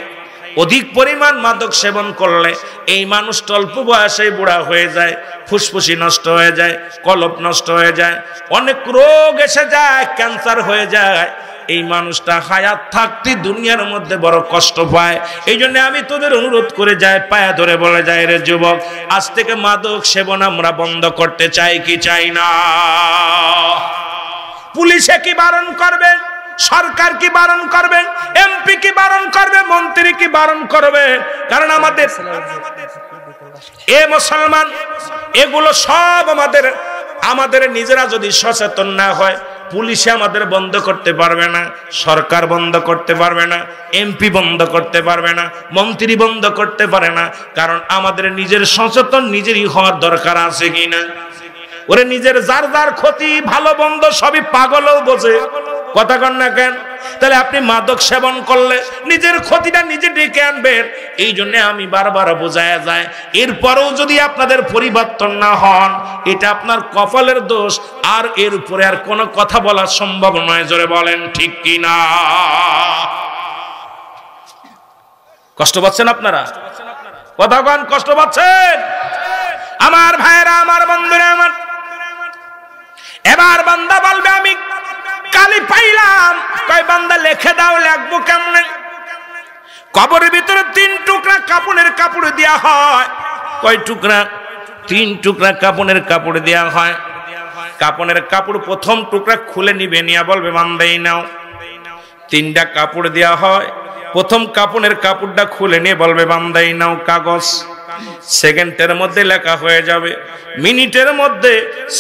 Speaker 1: অধিক পরিমাণ মাদক সেবন করলে এই মানুষটা অল্প বয়সে বুড়া হয়ে যায়, ফুসফুসি নষ্ট হয়ে যায়, কলব নষ্ট হয়ে যায়, অনেক রোগ এসে যায়, ক্যান্সার হয়ে যায়। এই মানুষটা হায়াত থাকতে দুনিয়ার মধ্যে বড় কষ্ট পায়। এই জন্য আমি তোদের অনুরোধ করে যাই, পায়ে ধরে বলে যায়, রে যুবক, আজ থেকে মাদক সেবন আমরা বন্ধ করতে চাই কি চাই না? পুলিশে কি বারণ করবে? সরকার কি বারণ করবে? এমপি কি বারণ করবে? মন্ত্রী কি বারণ করবে? কারণ আমাদের এ মুসলমান, এগুলো সব আমাদের নিজেরা যদি সচেতন না হয়, পুলিশে আমাদের বন্ধ করতে পারবে না, সরকার বন্ধ করতে পারবে না, এমপি বন্ধ করতে পারবে না, মন্ত্রী বন্ধ করতে পারে না। কারণ আমাদের নিজের সচেতন নিজেরই হওয়ার দরকার আছে কিনা? ওরে নিজের যার যার ক্ষতি, ভালো মন্দ সবই পাগলও বোঝে, কথা কন না কেন? তাহলে আপনি মাদক সেবন করলে নিজের ক্ষতিটা নিজে ডেকে আনবেন। এই জন্য আমি বারবার বোঝায়া যায়, এরপরেও যদি আপনাদের পরিবর্তন না হন, এটা আপনার কপালের দোষ, আর এর উপরে আর কোনো কথা বলা সম্ভব নয়। জোরে বলেন ঠিক কিনা? কষ্ট পাচ্ছেন আপনারা? কথা কন, কষ্ট পাচ্ছেন? আমার ভাইরা, আমার বন্ধুরা, আমার এবার বান্দা বলবে, আমি কালি পাইলাম, কয় বান্দা লিখে দাও, লিখবো কেমনে? কবরের ভিতরে 3 টুকরা কাপড়ের কাপড় দেয়া হয়। কয় টুকরা? 3 টুকরা কাপড়ের কাপড় দেয়া হয়। কাপড়ের কাপড় প্রথম টুকরা খুলে নিবে, নিয়া বলবে, বান্দাই নাও। 3টা কাপড় দেয়া হয়, প্রথম কাপড়ের কাপড়টা খুলে নিয়ে বলবে, বান্দাই নাও কাগজ। সেকেন্ডের মধ্যে লেখা হয়ে যাবে, মিনিটের মধ্যে,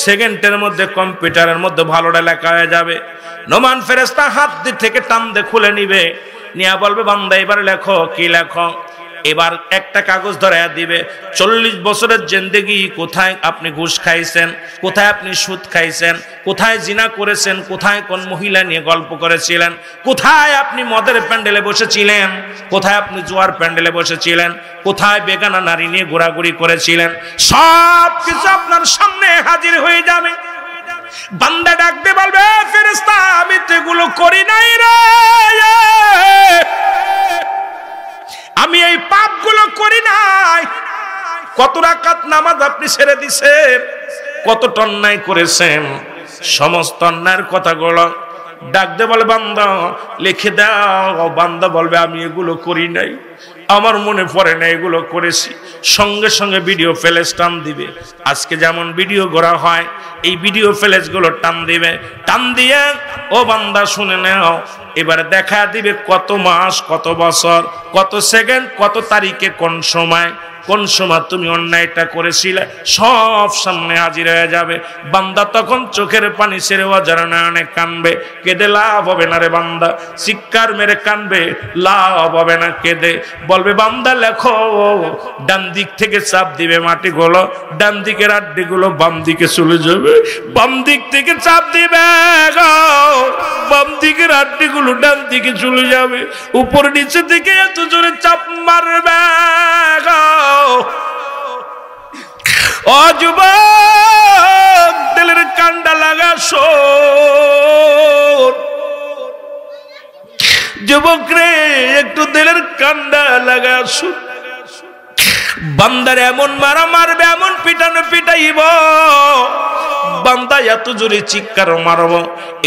Speaker 1: সেকেন্ডের মধ্যে কম্পিউটারের মধ্যে ভালোটা লেখা হয়ে যাবে। নোমান ফেরেশতা হাত থেকে টান দিয়ে খুলে নিবে, নিয়া বলবে, বান্দা এবার লেখো। কি লেখো? এবার একটা কাগজ ধরাইয়া দিবে, 40 বছরের জিন্দেগি কোথায় আপনি ঘুষ খাইছেন, কোথায় আপনি সুদ খাইছেন, কোথায় জিনা করেছেন, কোথায় কোন মহিলা নিয়ে গল্প করেছিলেন, কোথায় আপনি মদের প্যান্ডেলে বসেছিলেন, কোথায় আপনি জুয়ার প্যান্ডেলে বসেছিলেন, কোথায় বেগানা নারী নিয়ে ঘোরাঘুরি করেছিলেন, সব কিছু আপনার সামনে হাজির হয়ে যাবে। বান্দা ডাকতে বলবে, ফেরেশতা আমি তো এগুলো করি নাই রে, আমি এই পাপগুলো করি নাই। কত রাকাত নামাজ আপনি ছেড়ে দিছেন, কত অন্যায় করেছেন, সমস্ত অন্যায়ের কথাগুলো ডাকতে বলে, বান্দা লিখে দাও। বান্দা বলবে, আমি এগুলো করি নাই, আমার মনে পড়ে না এগুলো করেছি। সঙ্গে সঙ্গে ভিডিও ফ্ল্যাশ টান দিবে। আজকে যেমন ভিডিও করা হয়, এই ভিডিও ফ্ল্যাশ গুলো টান দিবে, টান দিয়ে, ও বান্দা শুনে নাও, এবারে দেখা দিবে কত মাস, কত বছর, কত সেকেন্ড, কত তারিখে, কোন সময় তুমি অন্যায়টা করেছিলে, সব সামনে হাজির হয়ে যাবে। বান্দা তখন চোখের পানি ছেড়ে অজার নয়নে কানবে। কেঁদে লাভ হবে না রে বান্দা, চিৎকার মেরে কানবে, লাভ হবে না, কেঁদে বলবে, বান্দা লেখো। ডান দিক থেকে চাপ দিবে মাটি গুলো, ডান দিকের আড্ডি গুলো বাম দিকে চলে যাবে। বাম দিক থেকে চাপ দিবে, বাম দিকের আড্ডি গুলো ডান দিকে চলে যাবে। উপর নিচে দিকে এত জোরে চাপ মারবে, ও যুবক দিলের কান্ডা লাগা শোন, যুবক রে একটু দিলের কান্ডা লাগা শোন। বান্দার এমন মারা মারবে, এমন পিটানো পিটাইব, বান্দা বান্দা এত জোরে চিৎকার মারব,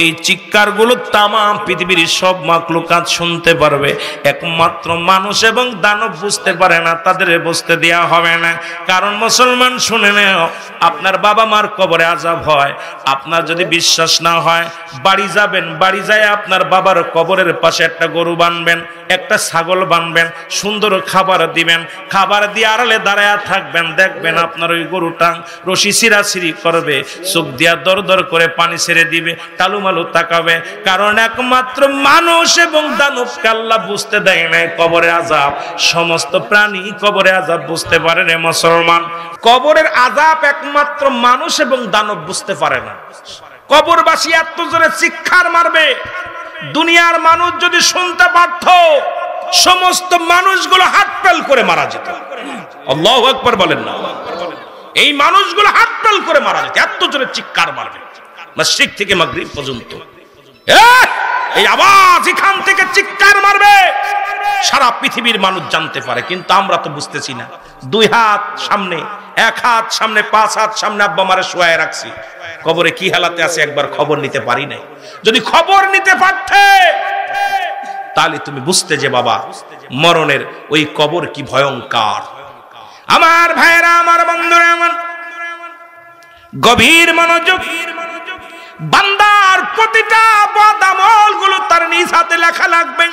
Speaker 1: এই চিৎকারগুলো তামাম পৃথিবীর সব মাখলুকাত শুনতে পারবে, একমাত্র মানুষ এবং দানব বুঝতে পারে না, তাদের বুঝতে দেয়া হবে না। কারণ মুসলমান শুনে নেও, আপনার বাবা মার কবরে আযাব হয়। আপনার যদি বিশ্বাস না হয়, বাড়ি যাবেন, বাড়ি যায় আপনার বাবার কবরের পাশে একটা গরু বানবেন, একটা ছাগল বানবেন, সুন্দর খাবার দিবেন, খাবার দিয়ে আড়ালে দাঁড়ায় থাকবেন, দেখবেন আপনার ওই গরুটা রশি ছিঁড়াছিঁড়ি করবে, চোখ দিয়া দর দর করে পানি ছেড়ে দিবে, টালুমালু তাকাবে। কারণ একমাত্র মানুষ এবং দানবকে আল্লাহ বুঝতে দেয় নাই কবরে আযাব। সমস্ত প্রাণী কবরে আযাব বুঝতে পারে রে মুসলমান। কবরের আযাব একমাত্র মানুষ এবং দানব বুঝতে পারে না। কবরবাসী এত জোরে চিৎকার মারবে, দুনিয়ার মানুষ যদি শুনতে পারত, সমস্ত মানুষগুলো হাত পেল করে মারা যেত। আল্লাহু আকবার বলেন না। এই মানুষগুলো হাত পেল করে মারা যেত, এত জোরে চিৎকার মারবে মাশরিক থেকে মাগরিব পর্যন্ত। এই আওয়াজ এখান থেকে চিৎকার মারবে, সারা পৃথিবীর মানুষ জানতে পারে, কিন্তু আমরা তো বুঝতেছি না। 2 হাত সামনে, 1 হাত সামনে, 5 হাত সামনে আব্বা মারে শোয়ায় রাখছি, কবরে কি হালাতে আছে একবার খবর নিতে পারি নাই। যদি খবর নিতে পারতে তাহলে তুমি বুঝতে যে বাবা মরণের ওই কবর কি ভয়ঙ্কর। আমার ভাইরা, আমার বন্ধুরা, আমার গভীর মনোযোগ। বান্দার প্রতিটা বদ আমল গুলো তার নিজ হাতে লেখা লাগবে,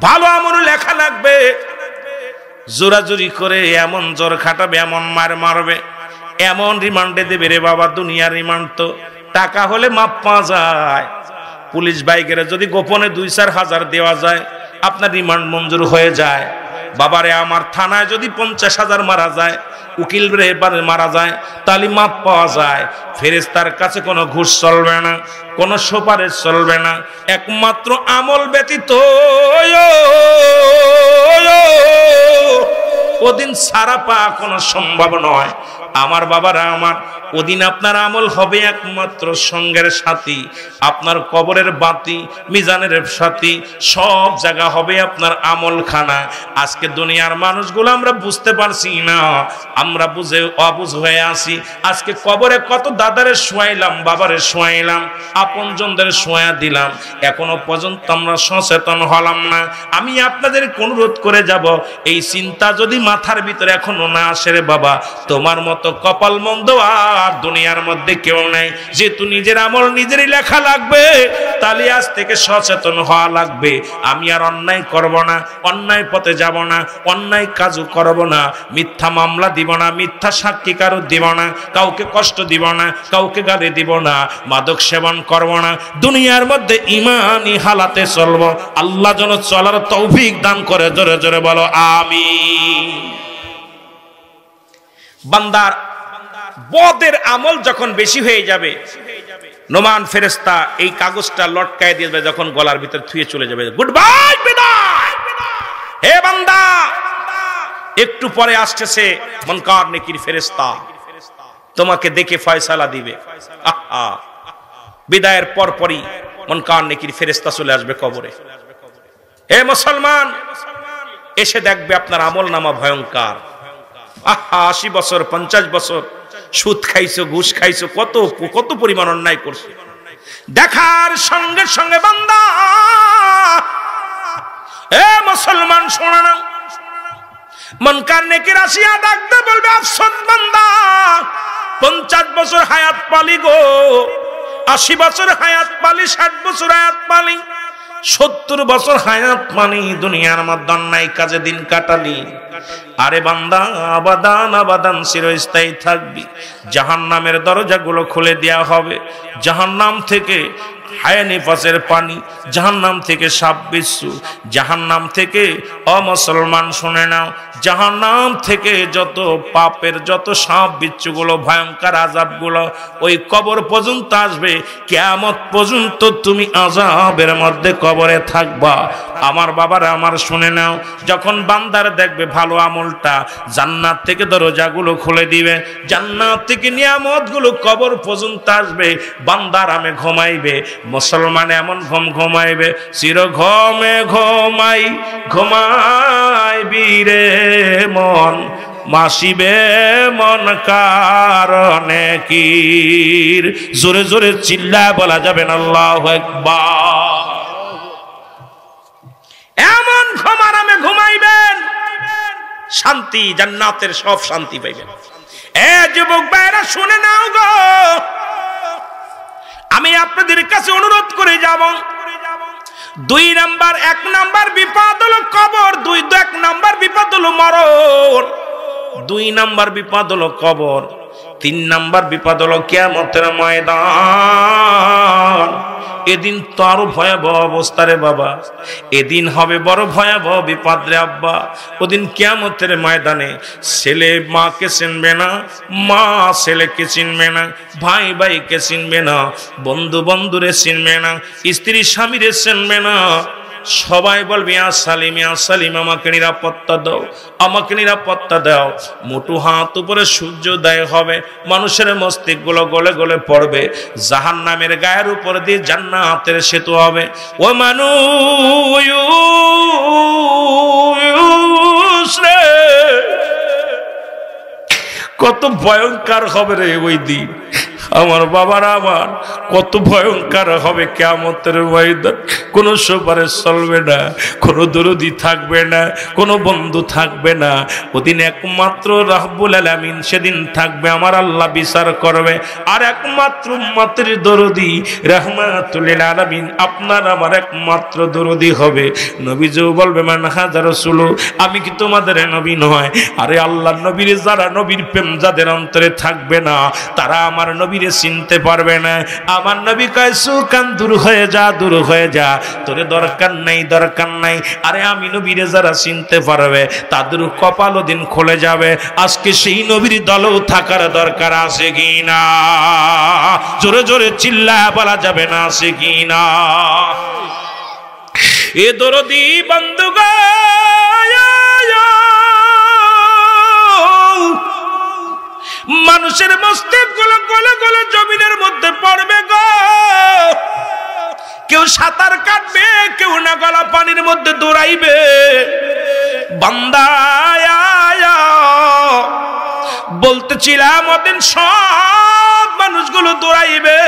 Speaker 1: ভালো আমল লেখা লাগবে। জোরাজুরি করে এমন জোর খাটাবে, এমন মার মারবে, এমন রিমান্ডে দেবে রে বাবা। দুনিয়ার রিমান্ড তো টাকা হলে মাপ পাওয়া যায়। পুলিশ বাইকের যদি গোপনে 2-4 হাজার দেওয়া যায়, আপনার রিমান্ড মঞ্জুর হয়ে যায়। বাবারে আমার থানায় যদি 50,000 মারা যায়, উকিল রে মারা যায়, তাহলে মাপ পাওয়া যায়। ফেরেশতার কাছে কোনো ঘুষ চলবে না, কোনো সুপারিশ চলবে না, একমাত্র আমল ব্যতীত ওদিন ছাড়া পাওয়া কোনো সম্ভব নয়। আমার বাবারা আমার, ওদিন আপনার আমল হবে একমাত্র সঙ্গের সাথী, আপনার কবরের বাতি, মিজানের সাথী, সব জায়গা হবে আপনার আমল খানা। আজকে দুনিয়ার মানুষগুলো আমরা বুঝতে পারছি না, আমরা বুঝে অবুঝ হয়ে আসি। আজকে কবরে কত দাদারে শোয়াইলাম, বাবারে শোয়াইলাম, আপনজনদের শোয়া দিলাম, এখনো পর্যন্ত আমরা সচেতন হলাম না। আমি আপনাদের অনুরোধ করে যাব, এই চিন্তা যদি মাথার ভিতরে এখনো না আসে রে বাবা, তোমার মতো কপাল মন্দ আর দুনিয়ার মধ্যে কেউ নাই। যেহেতু নিজের আমল নিজেরই লেখা লাগবে, তাহলে আজ থেকে সচেতন হওয়া লাগবে। আমি আর অন্যায় করব না, অন্যায় পথে যাব না, অন্যায় কাজও করব না, মিথ্যা মামলা দিব না, মিথ্যা সাক্ষী কারো দিব না, কাউকে কষ্ট দিব না, কাউকে গালি দিব না, মাদক সেবন করব না, দুনিয়ার মধ্যে ঈমানি হালাতে চলবো। আল্লাহ যেন চলার তৌফিক দান করে। জোরে জোরে বলো আমিন। বান্দার বদের আমল যখন বেশি হয়ে যাবে, নোমান ফেরেশতা এই কাগজটা লটকায় দিয়ে যখন গলার ভিতর থুয়ে চলে যাবে, গুড বাই, বিদায়। হে বান্দা, একটু পরে আসতেছে মুনকার নেকির ফেরেশতা, তোমাকে দেখে ফয়সালা দিবে। আহা, বিদায়ের পরপরই মুনকার নেকির ফেরেশতা চলে আসবে কবরে। হে মুসলমান, এসে দেখবে আপনার আমল নামা ভয়ঙ্কর। 80 বছর 50 বছর সুদ খাইছো, ঘুষ খাইছো, কত কত পরিমাণ অন্যায় করছো। দেখার সঙ্গে সঙ্গে বান্দা, এ মুসলমান শোনো না, মুনকার নেকির আসিয়া ডাকতে বলবে, আফসোস বান্দা, 50 বছর হায়াত পালি গো, 80 বছর হায়াত পালি, 60 বছর হায়াত পালি, 70 বছর হায়াত মানি দুনিয়ার মধ্যে অন্যায় কাজে দিন কাটালি। আরে বান্দা, আবাদান আবাদান চিরস্থায়ী থাকবি। জাহান্নামের দরজাগুলো খুলে দেয়া হবে, জাহান্নাম থেকে হায়ানিফাসের পানি, জাহান্নাম থেকে সাপ বিচ্ছু, জাহান্নাম থেকে অমুসলমান শুনে নাও, জাহান্নাম থেকে যত পাপের যত সাপ বিচ্ছুগুলো, ভয়ঙ্কর আযাবগুলো ওই কবর পর্যন্ত আসবে। কিয়ামত পর্যন্ত তুমি আযাবের মধ্যে কবরে থাকবা। আমার বাবারা আমার শুনে নাও, যখন বান্দার দেখবে ভালো আমলটা, জান্নাত থেকে দরজাগুলো খুলে দিবে, জান্নাত থেকে নিয়ামতগুলো কবর পর্যন্ত আসবে, বান্দার আরামে ঘুমাইবে। মুসলমান এমন ঘুম ঘুমাইবে, চির ঘুমে ঘুমাই ঘুমাইবি রে মন, মাসিবে মন কারণে কির। জোরে জোরে চিল্লায় বলা যাবে না আল্লাহু আকবার। এমন ঘুমারামে ঘুমাইবেন, শান্তি, জান্নাতের সব শান্তি পাইবেন। এ যুবক ভাইরা শুনে নাও গো, আমি আপনাদের কাছে অনুরোধ করে যাব, 2 নাম্বার, 1 নাম্বার বিপদ হলো কবর, 1 নাম্বার বিপদ হলো মরণ, 2 নাম্বার বিপদ হলো কবর, 3 নাম্বার বিপদ হলো কিয়ামতের ময়দান। এদিন তো আরো ভয়াবহ অবস্থা রে বাবা, এদিন হবে বড় ভয়াবহ বিপদ রে আব্বা। ওদিন কিয়ামতের ময়দানে ছেলে মাকে চিনবে না, মা ছেলেকে চিনবে না, ভাই ভাইকে চিনবে না, বন্ধু বন্ধুরে চিনবে না, স্ত্রী স্বামীরে চিনবে না। সবাই বলবে ইয়া সালিম, ইয়া সালিম, আমাকে নিরাপত্তা দাও, আমাকে নিরাপত্তা দাও। মুঠো হাত উপরে সূর্যোদয় হবে, মানুষের মস্তিষ্কগুলো গলে গলে পড়বে, জাহান্নামের গায়ের উপর দিয়ে জান্নাতের সেতু হবে। ও মানুষ রে, কত ভয়ঙ্কর হবে রে ওই দিন আমার বাবারা, আমার কত ভয়ঙ্কর হবে কিয়ামতের ময়দান। কোনো সুপারিশ চলবে না, কোনো দরদি থাকবে না, কোনো বন্ধু থাকবে না। ওদিন একমাত্র রাব্বুল আলামিন সেদিন থাকবে, আমার আল্লাহ বিচার করবে। আর একমাত্র উম্মতের দরদি রাহমাতুল লিল আলামিন আপনার আমার একমাত্র দরদি হবে। নবীজিও বলবে মান হাজা রাসূল, আমি কি তোমাদের নবী নয়? আরে আল্লাহর নবীর যারা নবীর প্রেম যাদের অন্তরে থাকবে না, তারা আমার নবীর চিনতে পারবে না। আমার নবী কয় সুকান দূর হয়ে যা, দূর হয়ে যা, তোরে দরকার নাই, দরকার নাই। আরে আমি নবীরে যারা চিনতে পারবে তাদের কপাল দিন খুলে যাবে। আজকে সেই নবীর দলও থাকার দরকার আছে কিনা? জোরে জোরে চিল্লায় বলা যাবে না আছে কিনা? এ দরদি বন্ধুগণ, মানুষের মস্তিষ্কগুলো গলে গলে জমিনের মধ্যে পড়বে গো। কেউ সাঁতার কাটবে, কেউ না গলা পানির মধ্যে দৌড়াইবে। বান্দা বলতেছিলাম ওদিন সব মানুষগুলো দৌড়াইবে,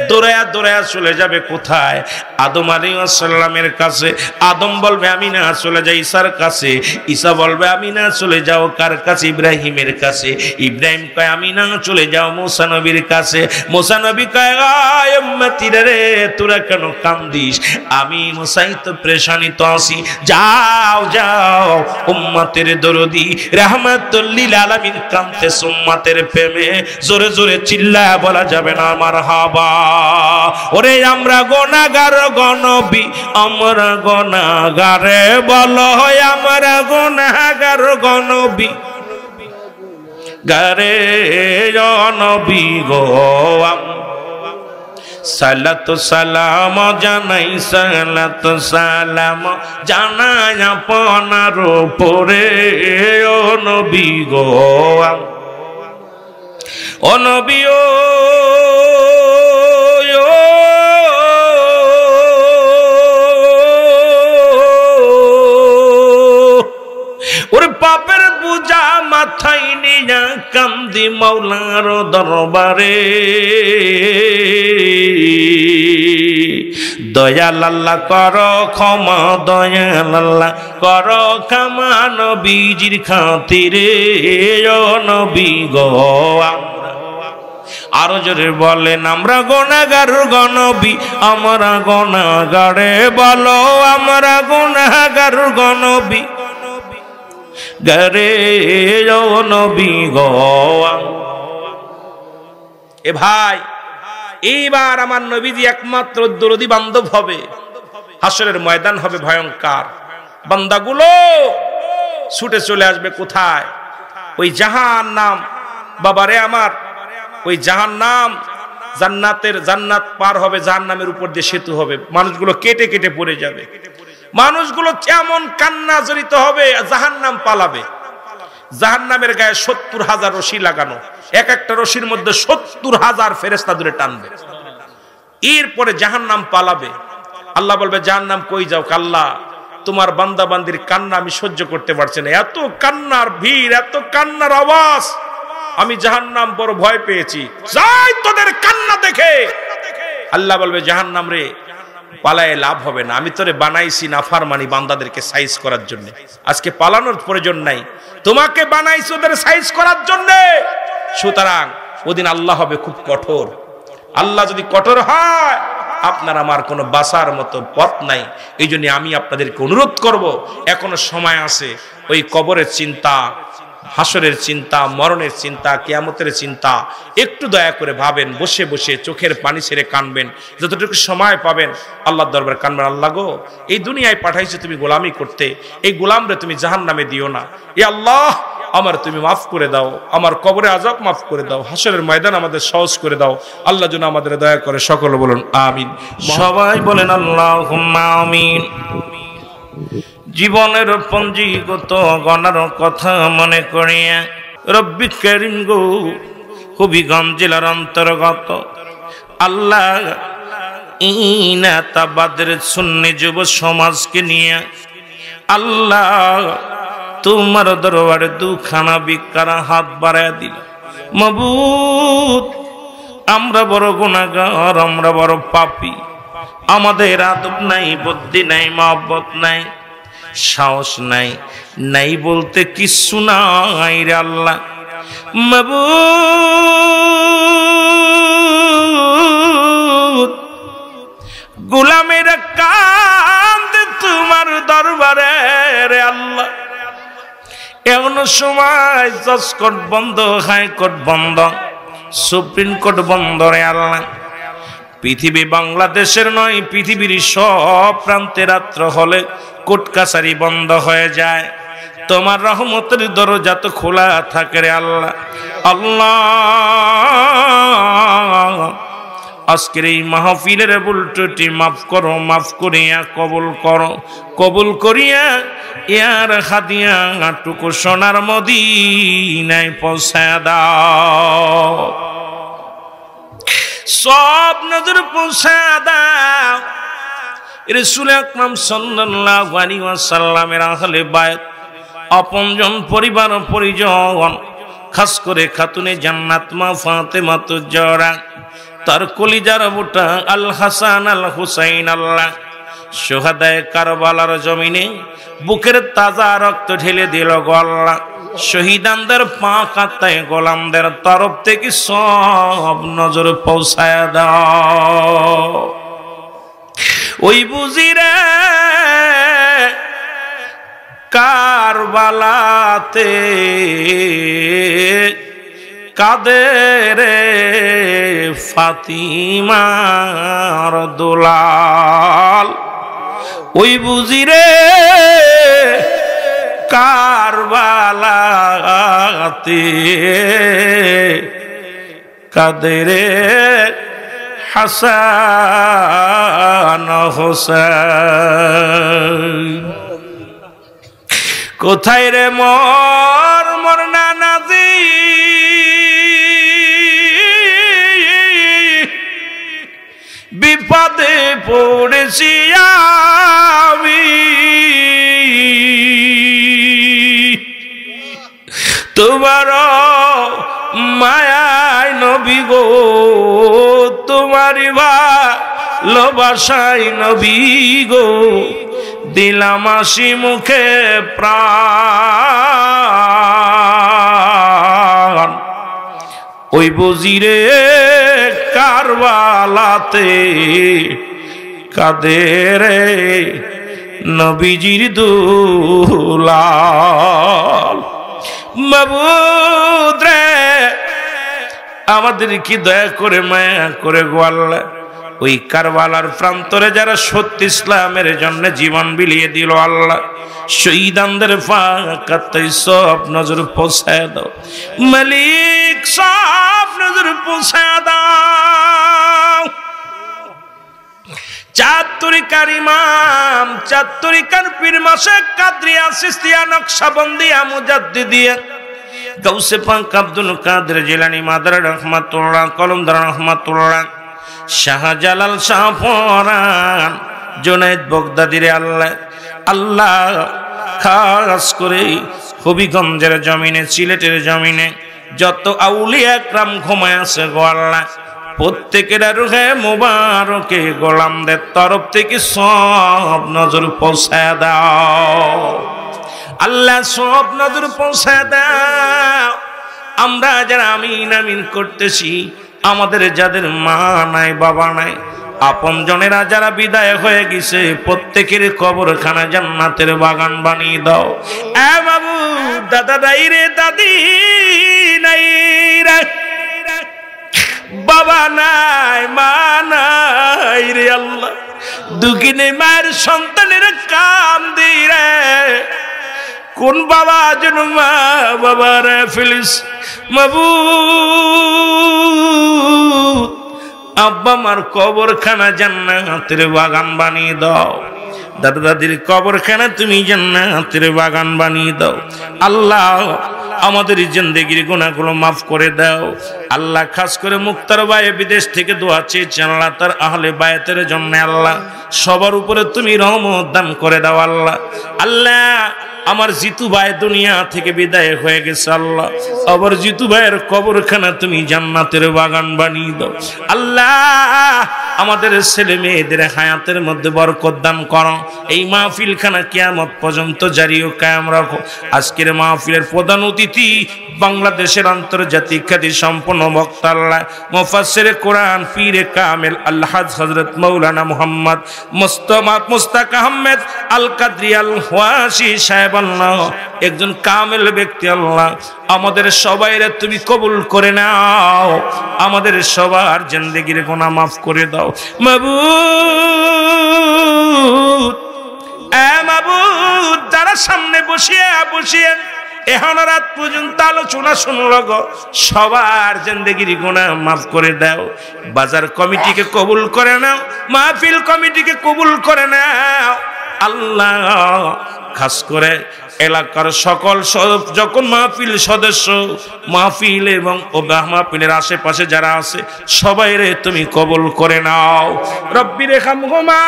Speaker 1: দৌড়ায়া দৌড়ায়া চলে যাবে কোথায়? আদম আলাইহিস সালামের কাছে। আদম বলবে আমি না চলে যাই ঈসার কাছে। ঈসা বলবে আমি না চলে যাও কার কাছে? ইব্রাহিমের কাছে। ইব্রাহিম কয় আমি না চলে যাও মুসা নবীর কাছে। মুসা নবী কয় আয় উম্মতিরা রে, তোরা কেন কান্দিস? আমি মুসাই তো পেরেশানিত আছি। যাও যাও, উম্মতের দরদি রাহমাতুল লিল আলামিন কাঁদতেছে উম্মতের প্রেমে। জোরে জোরে চিল্লায়া বলা যাবে না মারহাবা? ওরে আমরা গুনাহগার গনবী, আমরা গুনাহগারে বলো, আমরা গুনাহগার গনবী গারে নবী গো। সালাত সালাম জানাই, সালাত সালাম জানাই আপনার উপরে ও নবী গো, ও নবী ও। ওরে পাপের বোঝা মাথায় নিয়া কান্দি মাওলার দরবারে। দয়াল আল্লাহ করো ক্ষমা, দয়াল আল্লাহ করো ক্ষমা নবীজির খাতিরে ও নবী গো। আরো জোরে বলেন আমরা গুনাহগার গনবী, আমরা গুনাহগারে বলো, আমরা গুনাহগার গনবী গারে ও নবী গো। এ ভাই, এইবার আমার নবীজি একমাত্র দরদি বান্ধব হবে। হাসরের ময়দান হবে ভয়ঙ্কর। বান্দাগুলো ছুটে চলে আসবে কোথায়? ওই জাহান্নাম। বাবারে আমার, ওই জাহান্নাম, জান্নাত পার হবে, জাহান্নামের উপর দিয়ে সেতু হবে, মানুষগুলো কেটে কেটে পড়ে যাবে। মানুষগুলো কেমন কান্না জড়িত হবে, জাহান্নাম পালাবে। জাহান্নামের গায়ে ৭০,০০০ রশি লাগানো, এক একটা রশির মধ্যে ৭০,০০০ ফেরেশতা ধরে টানবে। এরপরে জাহান্নাম পালাবে। আল্লাহ বলবে জাহান্নাম কই যাও? আল্লাহ তোমার বান্দা বান্দির কান্না আমি সহ্য করতে পারছি না, এত কান্নার ভিড়, এত কান্নার আওয়াজ, আমি জাহান্নাম বড় ভয় পেয়েছি, যাই তোদের কান্না দেখে। আল্লাহ বলবে জাহান্নাম রে পালায়ে লাভ হবে না, আমি তোরে বানাইছি নাফরমানি বান্দাদেরকে সাইজ করার জন্য, আজকে পালানোর প্রয়োজন নাই, তোমাকে বানাইছি ওদের সাইজ করার জন্য। সুতরাং ওদিন আল্লাহ হবে খুব কঠোর। আল্লাহ যদি কঠোর হয় আপনার আমার কোনো বাঁচার মতো পথ নাই। এই জন্য আমি আপনাদেরকে অনুরোধ করব, এখনো সময় আছে, ওই কবরের চিন্তা, হাসরের চিন্তা, মরণের চিন্তা, কিয়ামতের চিন্তা একটু দয়া করে ভাবেন, বসে বসে চোখের পানি ছেড়ে কানবেন, যতটুকু সময় পাবেন আল্লাহর দরবারে কানবেন। আল্লাহ গো, এই দুনিয়ায় পাঠাইছো তুমি গোলামি করতে, এই গোলামরে তুমি জাহান্নামে দিও না। এ আল্লাহ, আমার তুমি মাফ করে দাও, আমার কবরে আযাব মাফ করে দাও, হাসরের ময়দান আমাদের সহজ করে দাও। আল্লাহ যেন আমাদের দয়া করে, সকলে বলুন আমিন। সবাই বলেন আল্লাহুম্মা আমিন। জীবনের পঞ্জীগত গণার কথা মনে করিয়া রব্বি কারীম গো, হবিগঞ্জ জেলার অন্তর্গত আল্লাহ ইনাতাবাদের সুন্নি যুব সমাজকে নিয়ে আল্লাহ তোমার দরবারে দুখানা ভিক্ষার হাত বাড়ায় দিল। মাবুদ, আমরা বড় গুনাহগার, আমরা বড় পাপী, আমাদের আদব নাই, বুদ্ধি নাই, মহব্বত নাই, সাহস নাই, নাই বলতে কিছু নাই রে আল্লাহ। মাবুদ, গোলামের কান্দে তোমার দরবারে রে আল্লাহ। এমন সময় জজ কোর্ট বন্ধ, হাইকোর্ট বন্ধ, সুপ্রিম কোর্ট বন্ধ রে আল্লাহ। পৃথিবী বাংলাদেশের নয়, পৃথিবীর সব প্রান্তে রাত্র হলে কোর্ট কাছারি বন্ধ হয়ে যায়, তোমার রহমতের দরজা তো খোলা থাকে রে আল্লাহ। আল্লাহ, আজকের এই মাহফিলের ভুল ত্রুটি মাফ করো, মাফ করিয়া কবুল করো, কবুল করিয়া ইয়ার হাদিয়া টুকু সোনার মদিনায় পৌঁছায় দাও, সব নজর পৌঁছায় দাও। রাসূল আকরাম সাল্লাল্লাহু আলাইহি ওয়াসাল্লামের আহলে বায়ত, আপনজন, পরিবার পরিজন, খাস করে খাতুনে জান্নাত মা ফাতেমা তুজরা, তার কলিজার বুটা আল হাসান আল হুসাইন, আল্লাহ শুহাদায়ে কারবালার জমিনে বুকের তাজা রক্ত ঢেলে দিল গো আল্লাহ। শহীদানদের পাক আত্মায় গোলামদের তরফ থেকে সব নজর পৌঁছায় দাও। ওই বুঝিরে কারবালাতে কাদের ফাতিমার দুলাল, ওই বুঝিরে কারবালাতে কাদের হাসান হোসেন। কোথায় রে মোর মোর নানাজি, বিপদে পড়েছি আমি, তোমার মায়ায় নবী গো, তোমারি ভালোবাসায় নবী গো, দিলাম হাসি মুখে প্রাণ। ওই বজিরে কারবালাতে কাদের নবীজির দুলাল। মাবুদ রে, আমাদের কি দয়া করে মায়া করে গো আল্লাহ, ওই কারবালার প্রান্তরে যারা সত্য ইসলামের জন্য জীবন বিলিয়ে দিল আল্লাহ, শহীদানদের ফাঁকাতে সব নজর পৌঁছায় দাও মালিক, সব নজর পৌঁছায় দাও। চার তরিকার ইমাম, চার তরিকার পীর মাশায়েখ কাদরিয়া, চিশতিয়া, নকশবন্দিয়া, মুজাদ্দিদিয়া, গাউসে পাক আব্দুল কাদের জিলানী, মাদার রহমাতুল্লাহ, কলমদার রহমাতুল্লাহ, শাহজালাল, শাহপরান, জুনায়েদ বগদাদিরে আল্লাহ, আল্লাহ খাস করে হবিগঞ্জের জমিনে, সিলেটের জমিনে যত আউলিয়া একরাম ঘুমায় আছে গো আল্লাহ, প্রত্যেকের রুহে মুবারকে গোলামদের তরফ থেকে সব নজর পৌঁছায় দাও আল্লাহ, সব নজর পৌঁছায় দাও। আমরা যারা আমিন আমিন করতেছি, আমাদের যাদের মা নাই বাবা নাই, আপন জনেরা যারা বিদায় হয়ে গেছে, প্রত্যেকের কবরখানা জান্নাতের বাগান বানিয়ে দাও। এ বাবু, দাদা নাই রে, দাদি নাই রে, বাবা নাই, মা নাই রে আল্লাহ, দুঃখিনী মায়ের সন্তানের কাম দি রে, কোন বাবা যেন মা বাবা রে ফেলিস বাবু, আব্বা মার কবরখানা জান্নাতের বাগান বানিয়ে দাও, দাদা দাদির কবরখানা তুমি জান্নাতের বাগান বানিয়ে দাও। আল্লাহ আমাদের জিন্দেগির গুনাহগুলো মাফ করে দাও আল্লাহ। খাস করে মুক্তার ভাই বিদেশ থেকে দোয়া চেয়েছে আল্লাহ, তার আহলে বায়াতের জন্য আল্লাহ সবার উপরে তুমি রহমত দান করে দাও আল্লাহ। আল্লাহ আমার জিতু ভাই দুনিয়া থেকে বিদায় হয়ে গেছে আল্লাহ, আবার জিতু ভাইয়ের কবরখানা তুমি জান্নাতের বাগান বানিয়ে দাও আল্লাহ। আমাদের ছেলে মেয়েদের হায়াতের মধ্যে বরকত দান করো, এই মাহফিলখানা কিয়ামত পর্যন্ত জারি ও কায়েম রাখো। আজকের মাহফিলের প্রধান অতিথি বাংলাদেশের আন্তর্জাতিক খ্যাতি সম্পন্ন বক্তা আল্লাহ, মুফাসসিরে কোরআন, পীরে কামেল আল্লাহ হযরত মাওলানা মুহাম্মদ মুস্তাক আহমেদ আল কাদরি আল ওয়াসি সাহেব আল্লাহ, একজন কামেল ব্যক্তি আল্লাহ, আমাদের সবাইরে তুমি কবুল করে নাও, আমাদের সবার জিন্দেগির গুনাহ মাফ করে দাও মাবুদ। এ মাবুদ, যারা সামনে বসিয়ে বসিয়ে এখন রাত পর্যন্ত আলোচনা শুনল গো, সবার জিন্দেগির গুনাহ মাফ করে দাও। বাজার কমিটিকে কবুল করে নাও, মাহফিল কমিটিকে কবুল করে নাও আল্লাহ। খাস করে এলাকার সকল যখন মাহফিল সদস্য, মাহফিল এবং মাহফিলের আশেপাশে যারা আছে সবাই রে তুমি কবুল করে নাও। রব্বি রেহামহুমা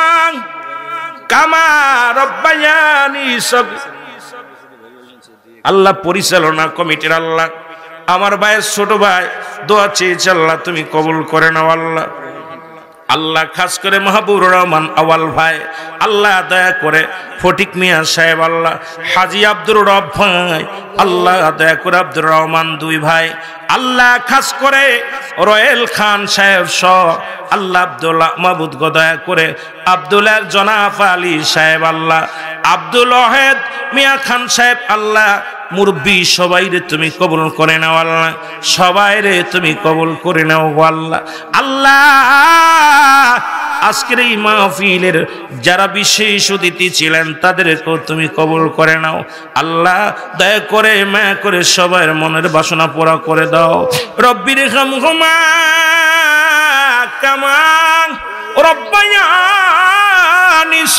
Speaker 1: কামা রব্বায়ানি সগীরা। আল্লাহ পরিচালনা কমিটির আল্লাহ, আমার ভাইয়ের ছোট ভাই দোয়া চেয়েছে আল্লাহ তুমি কবুল করে নাও আল্লাহ। আল্লাহ খাস করে মাহবুবুর রহমান আওয়াল ভাই, আল্লাহ দয়া করে ফটিক মিয়া সাহেব, আল্লাহ হাজী আব্দুর রব ভাই, আল্লাহ দয়া করে আব্দুর রহমান দুই ভাই, আল্লাহ খাস করে রয়েল খান সাহেব সহ আল্লাহ আব্দুল্লাহ মাহবুদ দয়া করে আব্দুল্লাহ জনাফ আলী সাহেব, আল্লাহ আব্দুল ওয়াহেদ মিয়া খান সাহেব, আল্লাহ মুরব্বী সবাই রে তুমি কবুল করে নাও আল্লাহ, সবাই রে তুমি কবুল করে নাও আল্লাহ। আল্লাহ আজকের এই মাহফিলের যারা বিশেষ অতিথি ছিলেন তাদেরকেও তুমি কবুল করে নাও আল্লাহ। দয়া করে মায়া করে সবার মনের বাসনা পুরা করে দাও। রব্বি রিহামহুমা কামা রব্বায়ানি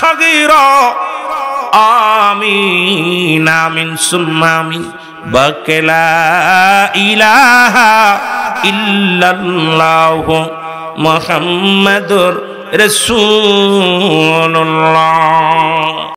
Speaker 1: সগীরা। আমিন আমিন সুম্মা আমিন। বাকেলা ইলাহা ইল্লাল্লাহু মুহাম্মাদুর রাসূলুল্লাহ।